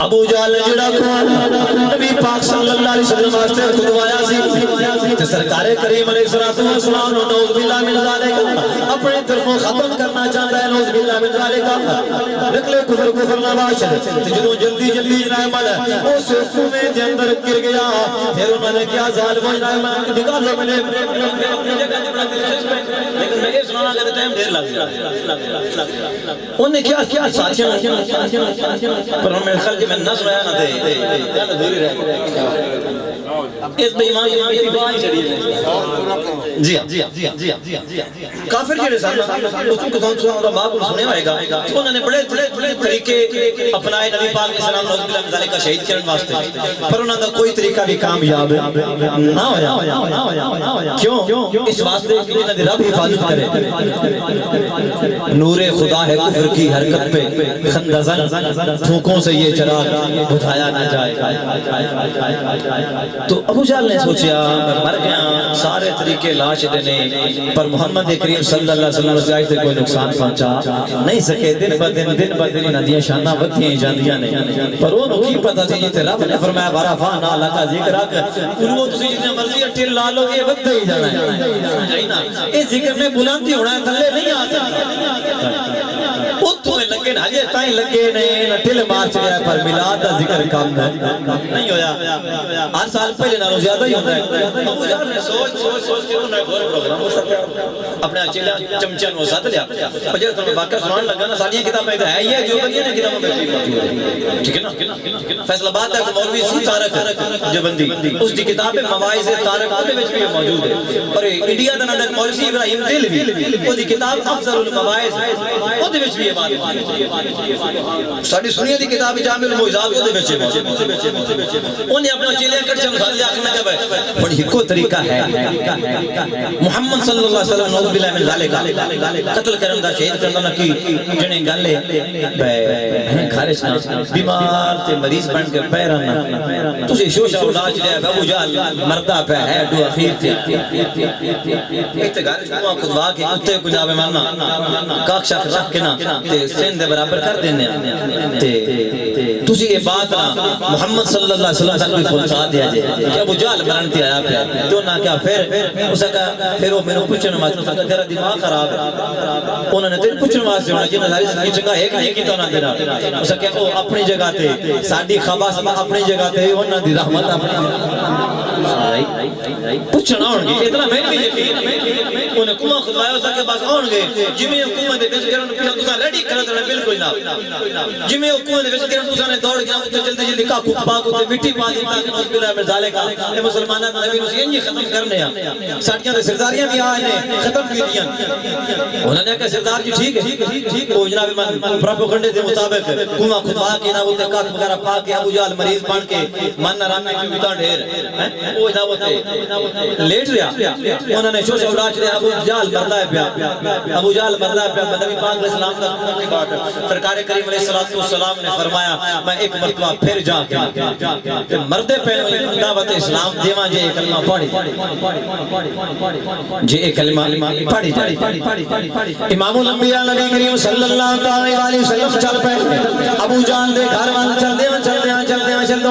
S1: ابو جہل نے جڑا کھوان نبی پاک صلی اللہ علیہ وسلم واسطے کھلوایا سی تے سرکار کریم علیہ الصلوۃ والسلام نعوذ باللہ من ذالک اپنے طرفوں ختم کرنا چاہتا ہے نعوذ باللہ من ذالک نکلے کفر نہ باشد جدوں جلدی جناب مل اس کنویں دے اندر گر گیا پھر انہوں نے کیا ظالموں جناب نکالو ملے لیکن میں یہ سنانا کہ ٹائم دیر لگ گیا انہوں نے کیا ساتھیاں پر ہمیں خیال کہ میں نہ سنایا نہ تھے کیا دھوری رہ اس بے ایمان کی اتباعی چڑھی ہے جی کافر جڑے سن اس کو کتوں سنا علماء کو سنے ہوئے گا انہوں نے بڑے طریقے اپنائے نبی پاک علیہ السلام نعوذ باللہ من ذالک کا شہید کرنے واسطے پر انہوں نے کوئی طریقہ بھی کامیاب نہ ہویا کیوں اس واسطے کہ انہوں نے رب حفاظت کرے نور خدا ہے کفر کی حرکت پہ خندزن پھونکوں سے یہ چراغ بجھایا نہ جائے تو ابو جہل نے سوچیا مر گیا سارے طریقے لاش دینے پر محمد کریم صلی اللہ علیہ وسلم سے کوئی نقصان پہنچا نہیں سکے دن با دن ندیاں شانہ بدھیاں جاندیاں نے پر انہوں کی پتہ تھی جیتے رب نے فرمایا بارافان اللہ کا ذکر آکر انہوں تسی جتنے مرضی اٹھل لالو یہ وقت ہی جانا ہے اس ذکر میں بلندی ہونا ہے تھلے نہیں آتا اتھو میں لگے نا جے تائیں لگے نے ٹل مار چکے پر میلاد دا ذکر کام نہیں ہویا آج سال پہلے نہ زیادہ ہی ہوتا ہے ابو جہل نے سوچ کے انہوں نے غور پروگرام ہو سکتا اپنے اچھلے چمچیاں نو ساتھ لیا پجر تمہیں واقعہ سنان لگا نا سالیاں کتاب میں ہے یہ جو بندی نے کتابوں میں موجود ہے ٹھیک ہے نا فیصل آباد ہے مولوی سی طارق جو بندی اس دی کتاب مواعظ طارق دے وچ بھی موجود ہے اور انڈیا دا نام مولوی ابراہیم دلوی اس دی کتاب افضل المواعظ او دے وچ بھی یہ بات ساڈی سنیے دی کتاب جامع الموعظات او دے وچ انہیں اپنا چیلے کٹچن ساتھ لیا کرنا کہ بڑی ہکو طریقہ ہے محمد صلی اللہ علیہ وسلم نعوذ باللہ من ذالک قتل کرن دا شہید کرن دا کی جنے گلے بہن خارج نہ بیمار تے مریض بن کے پیرا نہ تسی شوشا علاج لیا ابو جہل مردہ پہ ہے دو اخیر تے ایتے گھر کو خدوا کے کتے کو جاوے ماننا کاک شاک رکھ کے نا تے سین دے برابر کر دینے تے تسی یہ بات نا محمد صلی اللہ علیہ وسلم تک بھی پہنچا دیا جائے کہ ابو جہل مرن تے آیا پہ تو نہ کیا پھر اسے کہا پھر وہ میں نے پوچھنے واسطے اسے کہا تیرا دماغ خراب ہے انہوں نے تیرے پوچھنے واسطے ہونا جنہوں نے ساری جگہ ایک نہیں کی تو نہ دینا اسے کہا وہ اپنی جگہ تے ساڑھی خواص اپنی جگہ تے انہوں نے رحمت اپنی پوچھنا ہوں گے اتنا میں بھی یقین انہیں کمہ خدوایا اسے کہ بس ہوں گے جمعی حکومت دے بیچ کرن پیا تسا ریڈی کرت رہے بالکل نہ جمعی حکومت دے بیچ کرن تسا نے دوڑ گیا تے جلدی جلدی کا پاک تے مٹی پا دی تاکہ نوز باللہ من ذالک اے مسلماناں دا نبی نو یہ ختم کرنے ہیں ساڈیاں تے سرداریاں بھی آئے نے ختم کیتیاں انہوں نے کہا سردار جی ٹھیک ہے وہ جناب پروپیگنڈے دے مطابق کمہ خدوا کے نہ وہ تے کاک وغیرہ پا کے ابو جہل مریض بن کے من نہ رہنے کی اتا ڈھیر وہ نہ وہ تے لیٹ رہا انہوں نے شوش اولاج لے ابو جہل مردہ ہے پیا ابو جہل مردہ ہے پیا نبی پاک علیہ السلام کا سرکار کریم علیہ السلام نے فرمایا میں ایک مرتبہ پھر جا کے مردے پہ دعوت اسلام دیواں جے کلمہ پڑھی جے کلمہ پڑھی امام الانبیاء نبی کریم صلی اللہ علیہ وسلم چل پہ ابو جہل دے گھر وال چلدے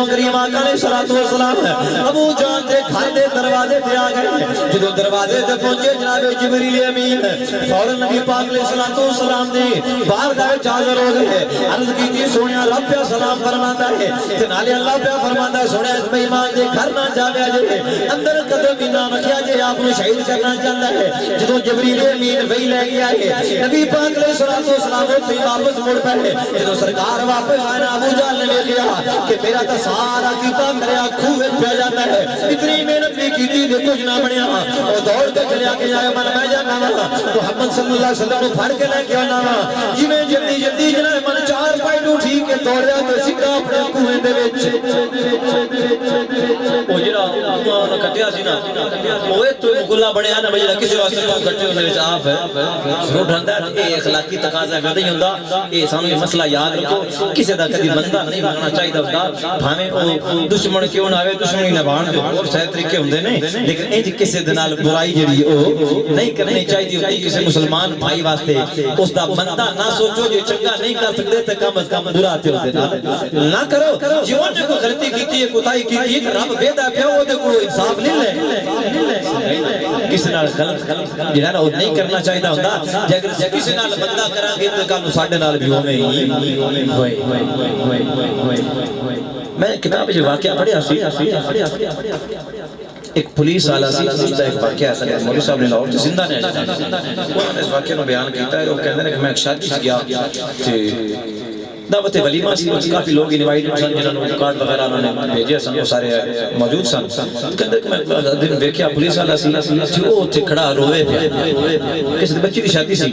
S1: کریم آقا علیہ السلام ابو جہل دے گھر دے دروازے تے آ گئے جدو دروازے تے پہنچے جناب جبریل امین فوراً نبی پاک علیہ السلام نے باہر گئے حاضر ہو گئے عرض کی تھی سونیا رب پہ سلام فرماتا ہے تے نالے اللہ پہ فرماتا ہے سونیا اس بیمان دے گھر نہ جاوے جے اندر قدم بھی نہ رکھیا جے آپ نے شہید کرنا چاہتا ہے جدو جبریل امین وہی لے گیا ہے نبی پاک علیہ السلام تے واپس مڑ پے جدو سرکار واپس آیا ابو جہل نے لے لیا کہ میرا تا سارا کیتا کریا کھوے پہ جاتا ہے اتنی محنت بھی کی تھی کچھ نہ بنیا اور دوڑ کے چلیا کہ جائے من میں جانا محمد صلی اللہ علیہ وسلم پھڑ کے لے کے آنا جی میں جلدی جلدی جناب من چار پائٹو ٹھیک ہے دوڑیا تو سیدھا اپنے کنویں دے وچ او جڑا کٹیا سی نا اوے تو رسگلہ بنیا نا بجے کسی واسطے کو گھٹے ہونے وچ آپ ہے ضرور ڈھاندا ہے اے اخلاقی تقاضا کر نہیں ہوندا اے سانو یہ مسئلہ یاد رکھو کسی دا کبھی بندہ نہیں بننا چاہیے دا بھاویں او دشمن کیوں نہ ہوے دشمنی نبھان دے اور سارے طریقے ہوندے نے لیکن انج کسی دے نال برائی جڑی او نہیں کرنی چاہیے ہوندی کسی مسلمان بھائی واسطے اس دا بندہ نہ سوچو جو چنگا نہیں کر سکتے تے کم از کم برا تے ہوندے نہ کرو جو نے کوئی غلطی کیتی ہے کوتاہی کیتی ہے رب ویدا پیا او دے کوئی انصاف نہیں لے کسی نال غلط جڑا نا او نہیں کرنا چاہیے ہوندا جے اگر کسی نال بندہ کران گے تے کل ساڈے نال بھی ہووے ہی ہوئے میں کتاب وچ واقعہ پڑھیا سی ایک پولیس والا سی اس دا ایک واقعہ ہے مولوی صاحب نے لاہور تے زندہ نے انہوں نے اس واقعے نو بیان کیتا ہے وہ کہندے نے کہ میں ایک شادی وچ گیا تے دعوت ولیمہ سی کافی لوگ انوائٹ سن جنہاں نوں کارڈ وغیرہ انہوں نے بھیجے سن وہ سارے موجود سن کہندے کہ میں دن ویکھیا پولیس والا سی او اوتھے کھڑا روئے پیا کسی بچی دی شادی سی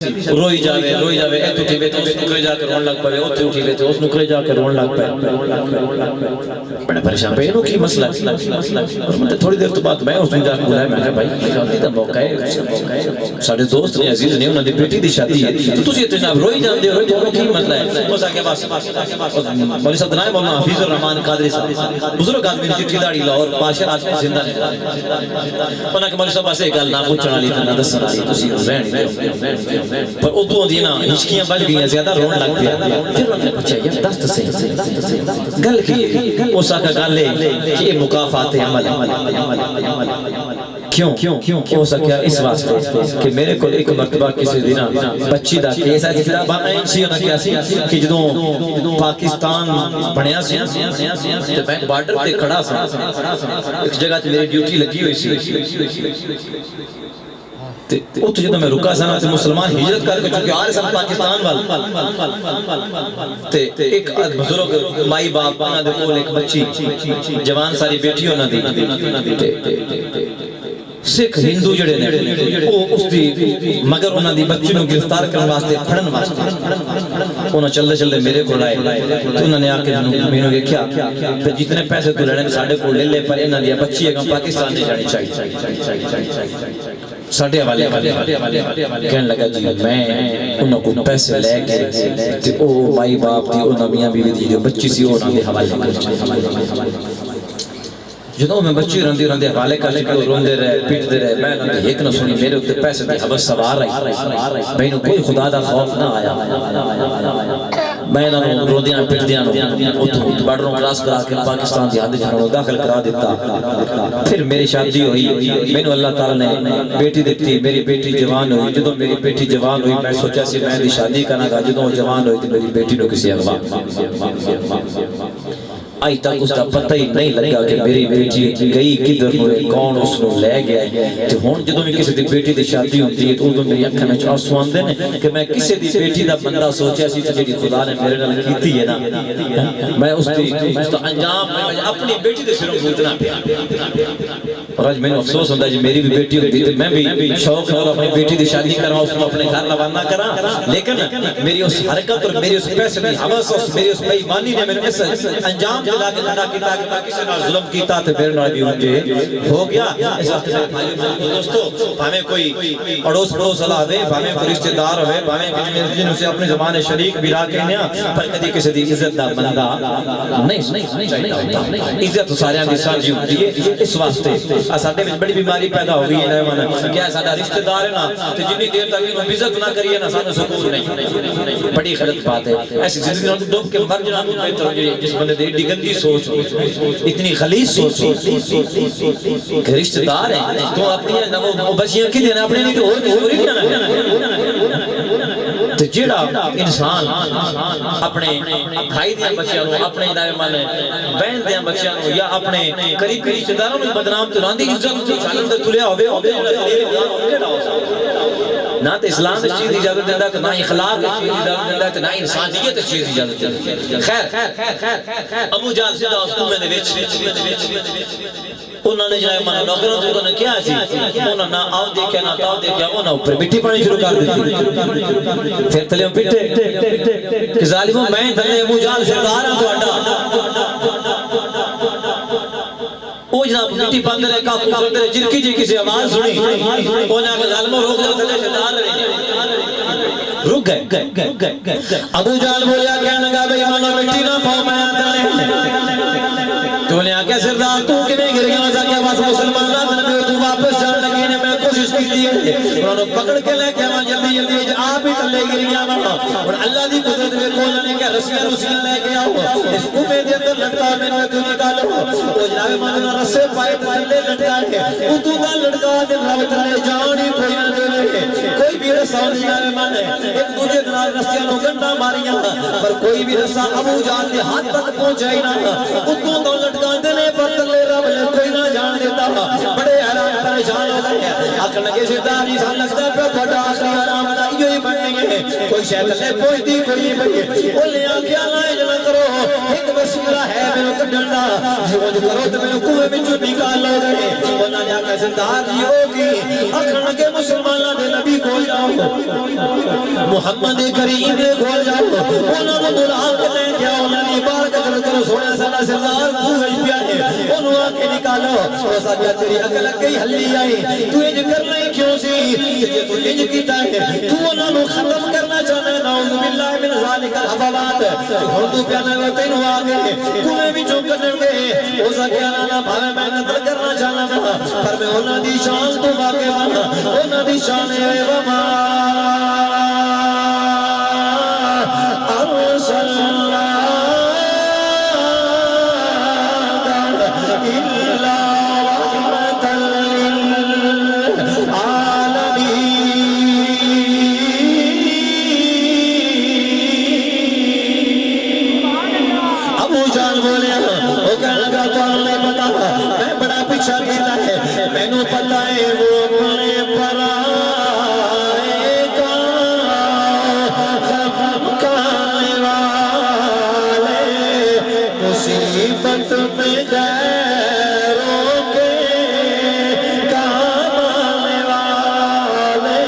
S1: روئی جاوے ایتھے اٹھی وے تے اس نکرے جا کے رون لگ پے اوتھے اٹھی وے تے اس نکرے جا کے رون لگ پے بڑا پریشان پے انو کی مسئلہ اور میں تھوڑی دیر تو بعد میں اس نے جا کے بلایا میں کہ بھائی شادی دا موقع ہے سارے دوست نے عزیز نے انہاں دی بیٹی دی شادی ہے تو تسی اتنا روئی جاندے ہو تو کی مسئلہ ہے اس آ کے بس مولوی صاحب نائب مولانا حفیظ الرحمان قادری صاحب بزرگ آدمی نے چٹھی داڑھی لاہور بادشاہ آج زندہ نے انہاں کہ مولوی صاحب اسے گل نہ پوچھن والی تے نہ دسن والی تسی رہن دیو پر ادو دی نا ہچکیاں بج گئی زیادہ رون لگ پیا پھر انہوں نے پوچھا یار دس تے صحیح گل کی اس کا گل ہے کہ یہ مکافات عمل کیوں ہو سکیا اس واسطے کہ میرے کو ایک مرتبہ کسی دن بچی دا کیس ہے کتاب این سی ہونا کیا سی کہ جدوں پاکستان بنیا سی تے میں بارڈر تے کھڑا سا ایک جگہ تے میری ڈیوٹی لگی ہوئی سی اتو جدو میں رکا سانا تے مسلمان ہجرت کر کے چونکہ آرے سن پاکستان وال تے ایک بزرگ مائی باپ انہاں دے کول ایک بچی جوان ساری بیٹھی انہاں دی سکھ ہندو جڑے نے او اس دی مگر انہاں دی بچی نو گرفتار کرن واسطے پھڑن واسطے انہاں چلدے میرے کول آئے تو انہاں نے آ کے مینوں ویکھیا تے جتنے پیسے تو لینے ساڈے کول لے لے پر انہاں دی بچی اگوں پاکستان نہیں جانی چاہیے ساڈے حوالے کہنے لگا جی میں انہاں کو پیسے لے کے تے او مائی باپ دی انہاں میاں بیوی دی جو بچی سی انہاں دے حوالے کر جدوں میں بچی رندی حوالے کر کے روندے رہے پیٹدے رہے میں انہاں دی ایک نہ سنی میرے اوتے پیسے دی حوث سوار آئی مینوں کوئی خدا دا خوف نہ آیا میں انہاں نوں روندیاں پیٹدیاں اوتھوں بارڈروں کراس کرا کے پاکستان دی حد وچ داخل کرا دیتا پھر میری شادی ہوئی مینوں اللہ تعالی نے بیٹی دتی میری بیٹی جوان ہوئی جدوں میری بیٹی جوان ہوئی میں سوچا سی میں دی شادی کراں گا جدوں جوان ہوئی تے میری بیٹی نوں کسی اغوا آئی تک اس کا پتہ ہی نہیں لگا کہ میری بیٹی گئی کدھر ہوئے کون اس کو لے گیا تو ہون جدوں میں کسی دی بیٹی دی شادی ہوتی ہے تو ادھوں میری اکھاں وچ آنسو آندے نے کہ میں کسی دی بیٹی دا بندہ سوچیا سی تے جڑی خدا نے میرے نال کیتی ہے نا میں اس دا انجام میں اپنی بیٹی دے سروں بھولنا پیا اور اج مینوں افسوس ہوندا جی میری بھی بیٹی ہوندی تے میں بھی شوق نال اپنی بیٹی دی شادی کراں اس کو اپنے گھر روانہ کراں لیکن میری اس حرکت اور میری اس پیسے دی حوث اور میری اس بے ایمانی نے میرے اس انجام دلا کے لڑا کیتا کہ میں کسی نال ظلم کیتا تے میرے نال بھی مجھے ہو گیا اس وقت میرے بھائیو دوستو بھاویں کوئی اڑوس پڑوس والا ہوے بھاویں کوئی رشتہ دار ہوے بھاویں کہ جن سے اپنے زبان شریک بھی را کہنے پر کدی کسی دی عزت دا بندہ نہیں چاہیے عزت سارے دی سانجھی ہوندی ہے اس واسطے ساڈے وچ بڑی بیماری پیدا ہو گئی ہے نا کیا ساڈا رشتہ دار ہے نا تے جتنی دیر تک انہوں عزت نہ کریے نا سانو سکون نہیں بڑی غلط بات ہے ایسی زندگی نال ڈوب کے مر جانا بہتر جس بندے دی ایڈی گندی سوچ اتنی خلیص سوچ کہ رشتہ دار ہے تو اپنی وہ بچیاں کی دینا اپنے نہیں تو اور نہیں دینا تو جیڑا انسان اپنے بھائی دیاں بچیاں نو اپنے دائمان بہن دیاں بچیاں نو یا اپنے قریب رشتہ داروں نو بدنام تو راندی عزت تو چالن دے تلیا ہوے نہ تو اسلام اس چیز اجازت دیتا ہے نہ اخلاق اس چیز اجازت دیتا ہے نہ انسانیت اس چیز اجازت دیتا ہے خیر ابو جہل سیدھا اس کومے دے وچ انہوں نے جنہیں مانا نوکروں تو انہوں نے کیا سی انہوں نے آؤ دیکھا نہ تاؤ دیکھا انہوں اوپر مٹی پانی شروع کر دیتی پھر تلے ہم پیٹے کہ ظالموں میں تلے ابو جہل سردار ہوں تو اڈا وہ جناب مٹی کی بندرے کا بندرے جرکی جی کسی آواز سنی اونا کہ ظالموں روک جاؤ تلے شیطان رہے رک گئے ابو جہل بولیا کہنے لگا بھئی ایمانو مٹی نہ پاؤ میں تو نے آکے سردار تو کنے گر گیا وزا کیا بس مسلمان نہ نبی تو واپس جان لگی نے میں کوشش کی دی ہے انہوں نے پکڑ کے لے کے ہمیں جلدی جلدی آپ ہی تلے گر گیا وہاں اور اللہ دی قدرت میں کھولا نے کہ رسیاں لے کے آؤ اس کومے دے اندر لٹکا میں نے تو نکالو وہ جناب مدینہ رسے پائے تلے لٹکا ہے وہ تو دا لٹکا دے رب تلے جانی کوئی نہ دے کوئی بھی رسا نہیں مانے ایک دوجہ دنال رسیاں نو گنڈا ماریاں پر کوئی بھی رسا ابو جان دے ہاتھ تک پہنچا ہی نہ اتوں دا لٹکاندے نے پر تلے رب نے کوئی نہ جان دیتا بڑے حیران پریشان ہو گئے آخر لگے سردار جی سان لگتا ہے پہ بڑا آخری آرام آئی ہوئی بننے گے کوئی شہد نے پہنچتی کوئی بھئی وہ لے آکیا لائے جنہ کرو ایک وسیلہ ہے میرے کو ڈنڈا جو کرو تو میرے کوئے میں جو نکال لو گئے انہوں نے آکا سردار جی ہوگی آخر لگے مسلمانہ دے نبی کھول جاؤ محمد کریم دے کھول جاؤ انہوں نے بلا کے لے کیا انہوں نے بار کا جنہ کرو سونے سالہ سردار کوئی پیا ہے انہوں آکے نکالو روزہ کیا تیری اکل اکی حلی آئی تو انج کرنا ہی کیوں سی تجھے تو انج کیتا ہے تو انہوں نے ختم کرنا چاہنا ہے نعوذ باللہ من ذالک الحفلات ہردو پیانا ہے تینوں آگے کوئے بھی جو کرنے گے روزہ کیا لانا بھاوے میں نظر کرنا چاہنا تھا پر میں انہوں دی شان تو باقی وانا انہوں دی شان ہے وما ارسلنا مینوں پتہ ہے وہ اپنے پرائے کا غم کھانے والے مصیبت میں غیروں کے کام آنے والے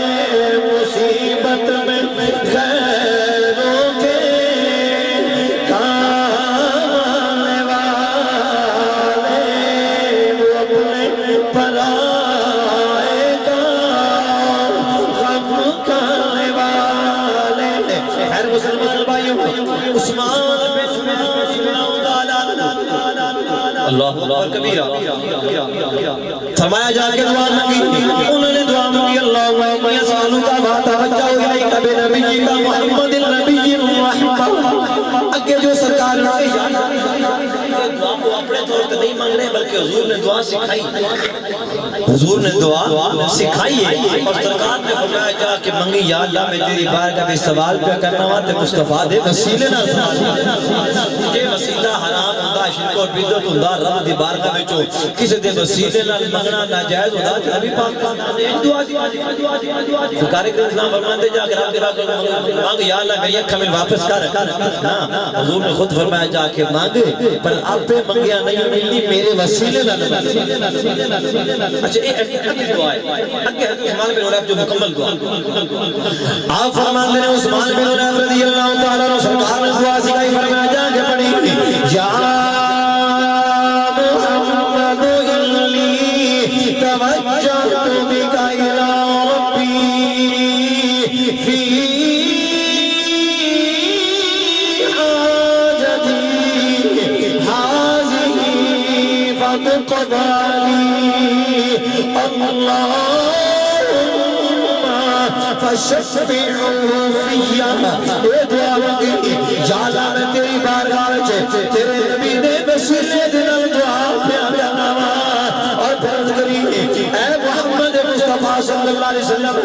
S1: مصیبت میں غیروں کے کام آنے والے وہ اپنے پرائے کا غم کھانے والے خیر مسلمان بھائیوں عثمان بن اللہ اکبر کبیرہ فرمایا جا کے دعا مانگی انہوں نے دعا مانگی اللہم یسالک ما توجہ الیک بنبیک محمد النبی الرحمہ اگے جو سرکار نے دعا کو اپنے طور پر نہیں مانگ رہے بلکہ حضور نے دعا سکھائی حضور نے دعا سکھائی ہے اور سرکار نے فرمایا جا کہ منگی یا اللہ میں تیری بارگاہ میں سوال پہ کرنا ہوا تے مصطفیٰ دے وسیلے نہ یہ وسیلہ حرام ہوتا شرک اور بدعت ہوتا رب دی بارگاہ میں جو کسی دے وسیلے نہ منگنا ناجائز ہوتا تے نبی پاک نے دعا سرکار کے اسلام فرماتے جا کہ رب دی بارگاہ میں مانگ یا اللہ میری اکھا میں واپس کر حضور نے خود فرمایا جا کہ مانگ پر آپ پہ منگیا نہیں ملنی میرے وسیلے نہ اچھا یہ دعا ہے اگے عثمان بن حنیف جو مکمل دعا آپ فرماتے ہیں عثمان بن حنیف رضی اللہ تعالیٰ عنہ سرکار نے دعا سکھائی فرمایا جا کے پڑھی یا محمد انی توجہت بک الی ربی فی حاجتی حاضی فتقبلی اللہم فشفعوا فیہ اے دعا مانگی یا اللہ میں تیری بارگاہ میں تیرے نبی نے وسیلے دنال دعا پیادا نوا اور فرض کری اے محمد مصطفیٰ صلی اللہ علیہ وسلم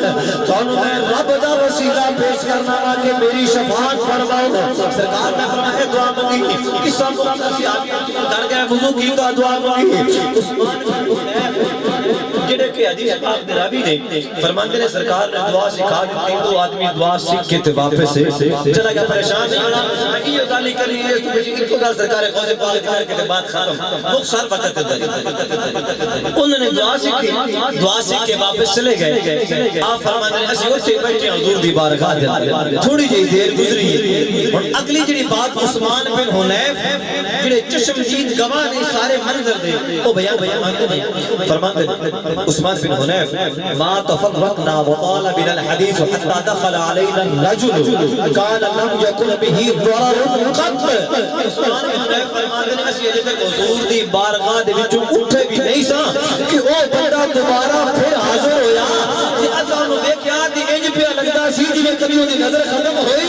S1: تو میں رب دا وسیلہ پیش کرنا وا کہ میری شفاعت فرماؤ سرکار نے فرمایا دعا مانگی قصہ مختصر سے آگے کر گئے وضو کی دعا مانگی عثمان بن حنیف جڑے کہ حدیث پاک دے راوی نے فرماندے نے سرکار نے دعا سکھا دی تو آدمی دعا سیکھ کے تے واپس سے چلا گیا پریشان نہیں ہونا میں یہ گالی کرنی ہے تو مجھے ان کو گل سرکار غوث پاک ذکر کے بعد ختم مختصر وقت دے انہوں نے دعا سیکھی دعا سیکھ کے واپس چلے گئے آپ فرماندے نے اسی اوتھے بیٹھے حضور دی بارگاہ دے تھوڑی جہی دیر گزری ہے اور اگلی جڑی بات عثمان بن حنیف جڑے چشمدید گواہ نے سارے منظر دے او بیان فرماندے عثمان بن حنیف ما تفرقنا وطال بنا الحديث حتى دخل علينا الرجل كان لم يكن به ضرر قط عثمان بن حنیف فرماندے نے اسی اجے تک حضور دی بارگاہ دے وچوں اٹھے بھی نہیں سا کہ او بندہ دوبارہ پھر حاضر ہویا کہ اساں نوں ویکھیا تے انج پیا لگدا سی جویں کبھی اودی نظر ختم ہوئی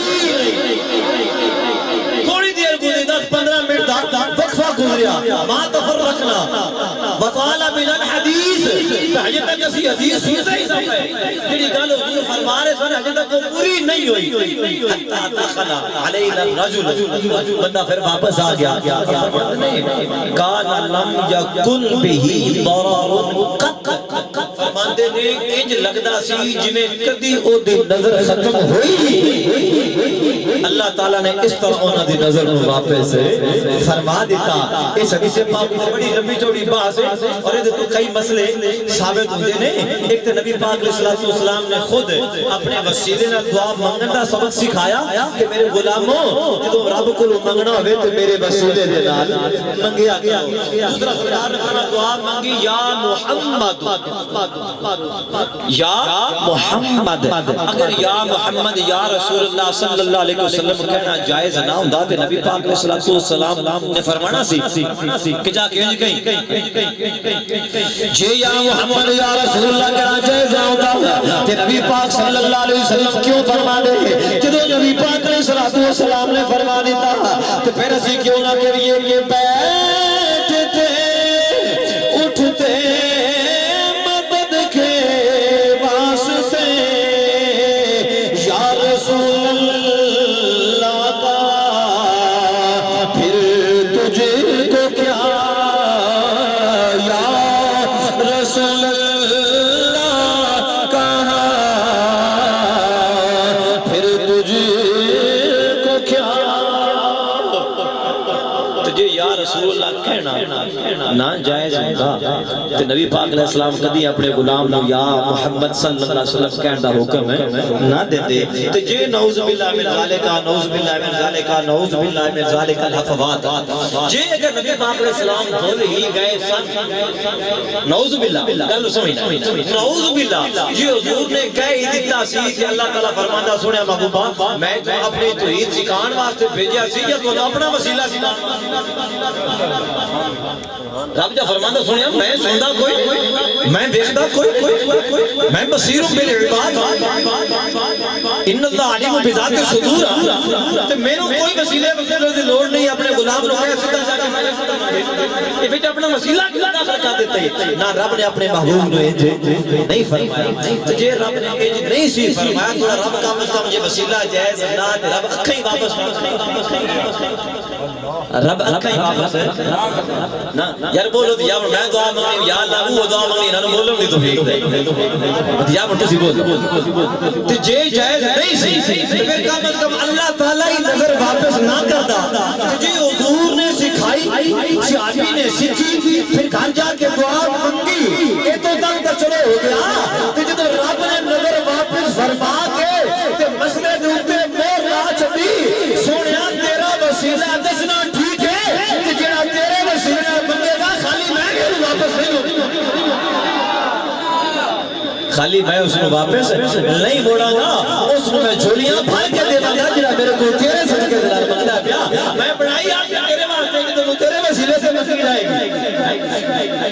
S1: تھوڑی دیر گزری 10-15 منٹ دا وقفہ گزریا ما تفرقنا وطال بنا الحديث حجے تک اسی حدیث سنتے ہی سب جڑی گل حضور فرما رہے سن حجے تک وہ پوری نہیں ہوئی حتی دخل علینا الرجل بندہ پھر واپس آ گیا کان لم یکن به ضرر قط فرماندے نے انج لگدا سی جویں کدی او دی نظر ختم ہوئی اللہ تعالیٰ نے اس طرح انہاں دی نظر نو واپس فرما دیتا اس حدیث پاک میں بڑی لمبی چوڑی بحث ہے اور یہ تو کئی مسئلے ثابت ہوتے ہیں ایک تو نبی پاک علیہ السلام نے خود اپنے وسیلے نال دعا مانگن دا سبق سکھایا کہ میرے غلاموں جدوں رب کو منگنا ہوے تے میرے وسیلے دے نال منگیا گیا دوسرا سرکار نے فرمایا دعا مانگی یا محمد اگر یا محمد یا رسول اللہ صلی اللہ علیہ وسلم کہنا جائز نہ ہوندا تے نبی پاک علیہ السلام نے فرمانا سی کہ جا کے انج کہیں جے یا محمد یا رسول اللہ کہنا جائز نہ ہوندا تے نبی پاک صلی اللہ علیہ وسلم کیوں فرما دے جدوں نبی پاک علیہ السلام نے فرما دیتا تو پھر اسی کیوں نہ کریے کہ بیٹھتے اٹھتے مدد کے واسطے یا رسول اللہ کا پھر تجھے کو کیا یا رسول اللہ کہا پھر تجھے کو کیا تجھے یا رسول اللہ کہنا نہ جائز ہوگا کہ نبی پاک علیہ السلام کدی اپنے غلام نو یا محمد صلی اللہ علیہ وسلم کہن دا حکم ہے نہ دے دے تے جے نعوذ باللہ من ذالک نعوذ باللہ من ذالک نعوذ باللہ من ذالک الحفوات جے اگر نبی پاک علیہ السلام بھول ہی گئے سن نعوذ باللہ گل سمجھنا نعوذ باللہ جی حضور نے کہہ ہی دیتا سی کہ اللہ تعالیٰ فرماندا سنیا محبوبہ میں تو اپنی توحید سکھان واسطے بھیجیا سی یا تو اپنا وسیلہ سکھان رب جا فرماندہ سنیا میں سندا کوئی میں دیکھدا کوئی میں بصیر بالعباد ان اللہ علیم بذات الصدور تے میرے کوئی وسیلے دی لوڑ نہیں اپنے غلام نو کہہ سیدھا جا کے یہ وچ اپنا وسیلہ کیوں داخل کر دیتے نہ رب نے اپنے محبوب نو نہیں فرمایا جے رب نے نہیں سی فرمایا تو رب کا مطلب یہ وسیلہ جائز نہ رب اکھیں واپس رب اکھیں واپس نہ یار بولو تو یا میں دعا مانگی یا اللہ وہ دعا مانگی نہ بولو نہیں تو ٹھیک ہے یا بٹو سی بول تے جے جائز نہیں سی پھر کا مطلب اللہ تعالیٰ ہی نظر واپس نہ کردا جے حضور نے سکھائی صحابی نے سیکھی پھر گھر جا کے دعا مانگی اے تو تک تو چلو ہو گیا تے جے رب نے نظر واپس فرما کے تے مسئلے دے اوپر مہر لا چھڈی سونیا تیرا وسیلہ دسنا ٹھیک ہے تے جڑا تیرے وسیلہ بندے دا خالی میں اس کو واپس نہیں موڑا گا اس کو میں جھولیاں بھر کے دے گا جڑا میرے کو تیرے صدقے دلال منگتا پیا میں بڑھائی آپ تیرے واسطے کہ تو تیرے وسیلے سے مسجد آئے گی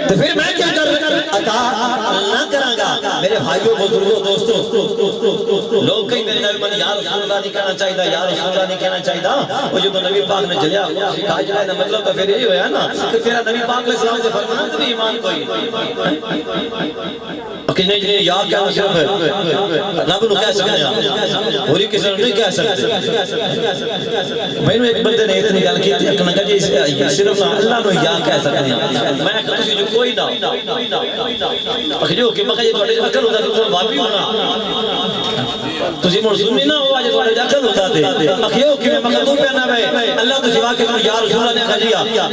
S1: تو پھر میں کیا کر عطا نہ کراں گا میرے میرے بھائیوں بزرگوں دوستوں لوگ کہیں میرے نبی من یا رسول اللہ نہیں کہنا چاہیے یا رسول اللہ نہیں کہنا چاہیے وہ جو نبی پاک نے جلیا کہا جائے نا مطلب تو پھر یہی ہویا نا کہ تیرا نبی پاک علیہ السلام سے فرمانا تو بھی ایمان کوئی کہ نہیں جنہیں یا کہنا صرف رب نو کہہ سکتے ہیں اور یہ کسی نے نہیں کہہ سکتے میں نے ایک بندے نے اتنی گل کی تھی کہ نگا جی صرف اللہ نو یا کہہ سکتے ہیں میں کہا جو کوئی نہ جو کہ مکہ یہ تھوڑے اکل ہوتا ہے تو واپی ہونا تجھے مرسومی نہ ہوا جو تھوڑے اکل ہوتا تھے اکھیو کہ میں مکہ تو پہنا ہے اللہ تو سوا کہ یا رسول اللہ نے کہا جیا یا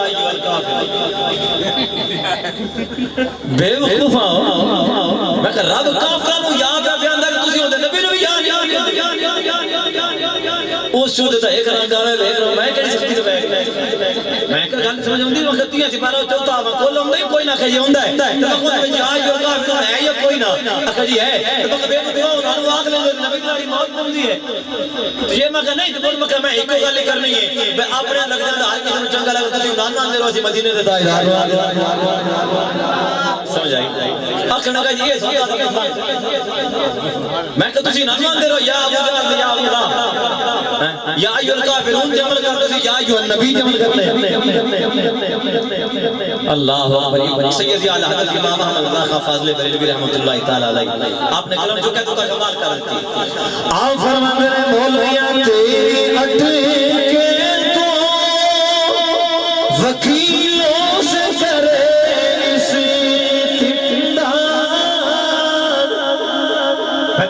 S1: ایوہ الکافر بے وقوف آؤ میں کہا رب کافرانو یا کیا بیان دا کہ تسی ہوتے نبی نو یا اس چھو دیتا ایک رنگ آوے میں کہہ سکتی تو میں کہا گل سمجھ ہوندی وقت تیاں سپارہ چوتا آوہ کولم نہیں کوئی نہ کہی ہوندہ ہے تو میں خود میں یا ایوہ الکافر ہے یا کوئی نہ اکھا جی ہے تو میں بے وقوف آؤ انہوں آگ لے لے نبی تمہاری موت بندی ہے تو یہ میں کہا نہیں تو بول میں کہا میں ایک کو گلی کرنی ہے میں اپنے لگ جاندہ ہر کسی چنگا لگا تسی نان دے روسی مدینے دے دائی سمجھ آئی اکھنا کہا جی یہ سوچا تھا میں کہا تسی نان دے رو یا ابو جلال یا اللہ یا ایوہ الکافرون جمل کرتے تھی یا ایوہ النبی جمل کرتے اللہ اکبر سیدی اعلی حضرت امام احمد رضا خان فاضل بریلوی رحمۃ اللہ تعالی علیہ آپ نے کلام جو کہتے کا کمال کر رکھی
S4: آپ فرمان میرے مولویاں تیری اٹھے تو وکیلوں سے کرے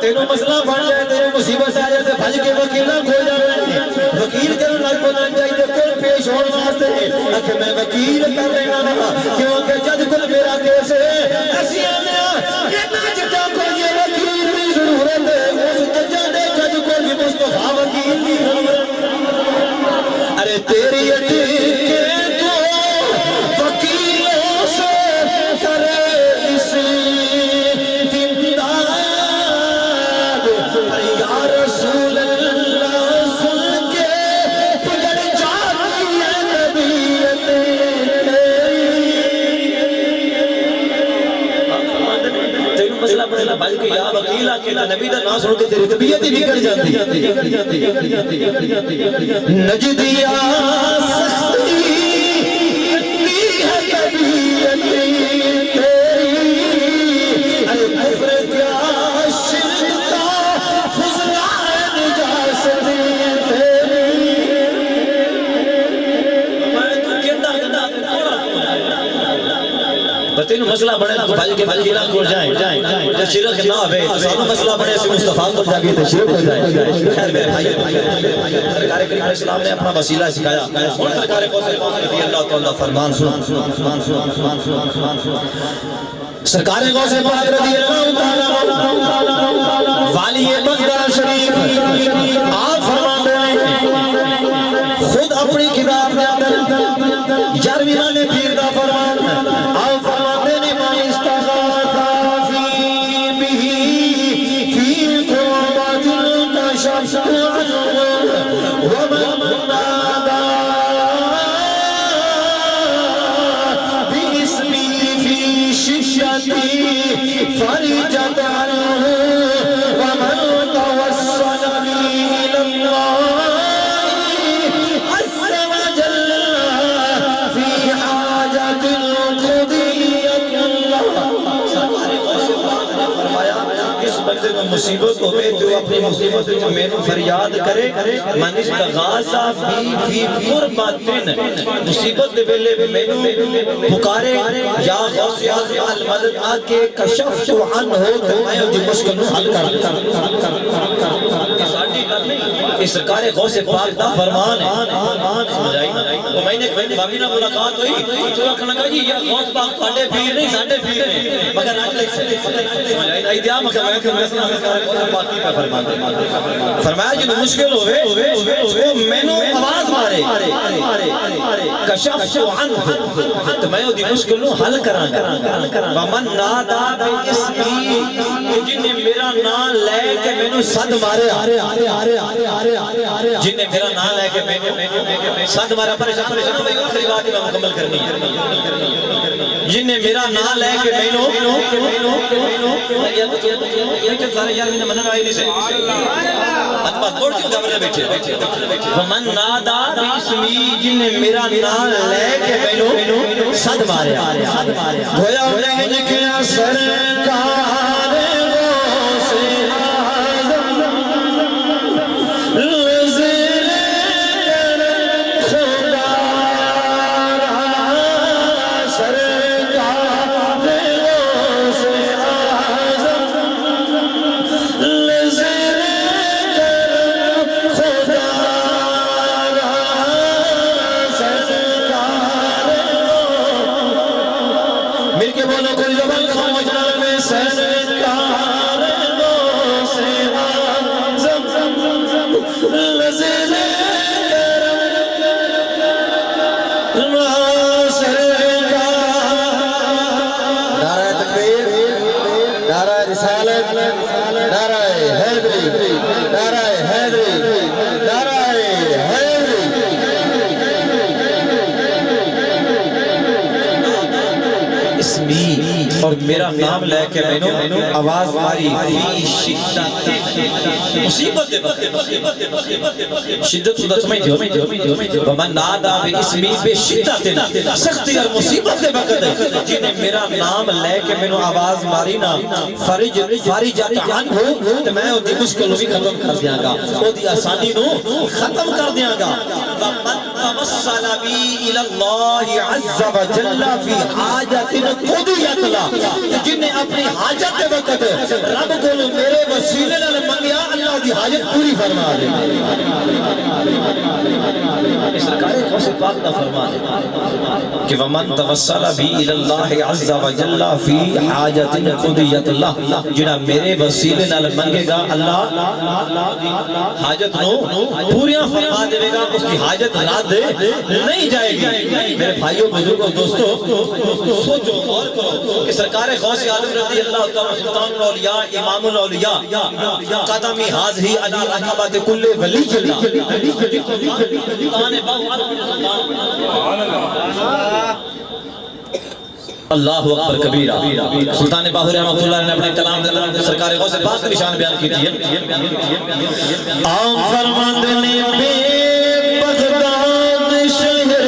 S4: تینوں مسئلہ بن جائے تینوں مصیبت آ جائے بھج کے وکیلہ کھو جائے وکیل کرنے لگ پڑنا چاہیے کل پیش ہونے واسطے کہ میں وکیل کر رہا نا کیونکہ جج کل میرا کیس ہے ایسی آنے اتنا جٹا کو یہ وکیل بھی ضرورت ہے اس ججا نے جج کو بھی مصطفیٰ وکیل بھی ارے تیری اٹھے تو وکیلوں سے کرے اس رسول اللہ سن کے پگڑ جاتی ہے نبیت
S1: تینوں مسئلہ بڑھنا بھائی کہ یا وکیل آکے نبی دا نام سن کے تیری طبیعت ہی بگڑ جاتی
S4: نجدیا سختی ہے طبیعت تیری ارے کفر کیا شرک کا فضلان نجاست تیری
S1: میں تو کہتا گنا کوڑا تینوں مسئلہ بڑھے تو بھائی کے وکیلہ کو جائیں جو شرک نہ ہوئے تو سانوں مسئلہ بڑھے سے مصطفیٰ کو جاگے تو شرک ہو جائے خیر میرے بھائی سرکار کریم علیہ السلام نے اپنا وسیلہ سکھایا اور سرکار کو سے رضی اللہ تعالیٰ فرمان سنا
S4: سرکار کو سے پاک رضی اللہ تعالیٰ والی مقدر شریف آپ فرمان دیں خود اپنی کتاب میں اندر جارویران پیر دا فرمان آپ فرمان دیں ما استغاثا فی بہی فی قربات کشف ومن نادا باسمی فی ششتی فرجت عنہ ومن توسل الى اللہ
S1: بندے میں مصیبت ہوئے تو اپنی مصیبت جو میں نے فریاد کرے من استغاثا فی قرباتن مصیبت دے ویلے میں نے پکارے یا غوث اعظم المدد آکے کشفت عنہ تو میں دی مشکل نو حل کر ساڈی گل نہیں کہ سرکار غوث پاک دا فرمان ہے سمجھ آئی نا تو میں نے ایک بابی نہ ملاقات ہوئی تو رکھنا کہا جی یہ غوث پاک ساڈے پیر نہیں ساڈے پیر ہیں مگر آج لے سمجھ آئی نا ایدیا مگر فرمایا جنہوں مشکل ہوئے وہ میں نے آواز مارے کشفت عنہ تو میں دی مشکل نو حل کرانگا ومن نادا بے اسمی جنہیں میرا نام لے کے میں نے صد مارے جنہیں میرا نام لے کے میں نے صد مارا پریشان میں آخری بات میں مکمل کرنی ہے
S4: جن نے میرا نام لے کے مینوں سارے یار میں منن آئی نہیں سے اتبا توڑ کیوں گھبرے بیٹھے ومن نادا باسمی جن نے میرا نام لے کے مینوں صد ماریا گویا انہیں جکیا سرکار غوث اعظم لزل کر خدا سرکار غوث اعظم لزل کر خدا سرکار مل کے بولو کوئی زبان خاموش نہ رہے سرکار غوث اعظم لزل نعرہ تکبیر نعرہ رسالت نعرہ حیدری نعرہ حیدری نعرہ حیدری اسمی اور میرا نام لے کے مینوں آواز ماری فی شدت مصیبت دے وقت شدت خدا سمجھ جو ومن نادا باسمی بے شدت سختی اور مصیبت دے وقت جنہیں میرا نام لے کے مینوں آواز ماری نا فارجت عنہ تو میں دی مشکل بھی ختم کر دیاں گا او دی آسانی نو ختم کر دیاں گا ومن توسل بی الی اللہ عز وجل فی حاجت قضیت اللہ جن نے اپنی حاجت کے وقت رب کو میرے وسیلے نال منگیا اللہ دی حاجت پوری فرما دے سرکار غوث پاک نہ فرما دے کہ ومن توسل بی الی اللہ عز وجل فی حاجت قضیت اللہ جنہ میرے وسیلے نال منگے گا اللہ حاجت نو پوریاں فرما دے گا اس کی حاجت رد نہیں جائے گی میرے بھائیوں بزرگوں دوستوں سوچو غور کرو کہ سرکار غوث اعظم رضی اللہ تعالی سلطان الاولیاء امام الاولیاء قدمی حاضری علی رکبات کل ولی اللہ سلطان اللہ اکبر کبیرہ سلطان باہو رحمۃ اللہ نے اپنے کلام میں سرکار غوث پاک کا نشان بیان کی تھی آم فرماندے نے بے بغداد شہر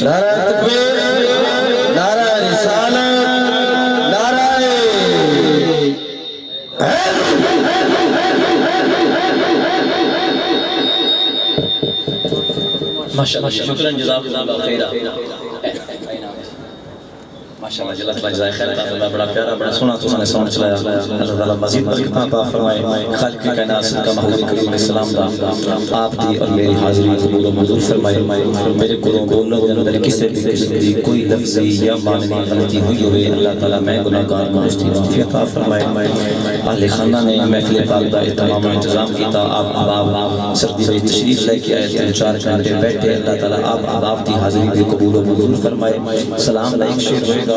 S4: نعرہ تکبیر، نعرہ رسالت، نعرہ
S1: ماشاءاللہ شکرا جزاک اللہ خیرہ ماشاءاللہ جل اللہ جزائے خیر عطا فرمائے بڑا پیارا بڑا سونا تو نے ساؤنڈ چلایا اللہ تعالی مزید برکتاں عطا فرمائے خالق کائنات صدقہ محمود کریم السلام دا آپ دی اور میری حاضری قبول و منظور فرمائے میرے کو بولنے کے اندر کسی بھی قسم کی کوئی لفظی یا معنی غلطی ہوئی ہوئے اللہ تعالی میں گناہگار معافی معافی عطا فرمائے اہل خانہ نے محفل پاک دا اہتمام و انتظام کیتا آپ احباب سردی میں تشریف لے کے آئے 3-4 گھنٹے بیٹھے اللہ تعالی آپ احباب دی حاضری بھی قبول و منظور فرمائے سلام لائک شیئر ہوئے گا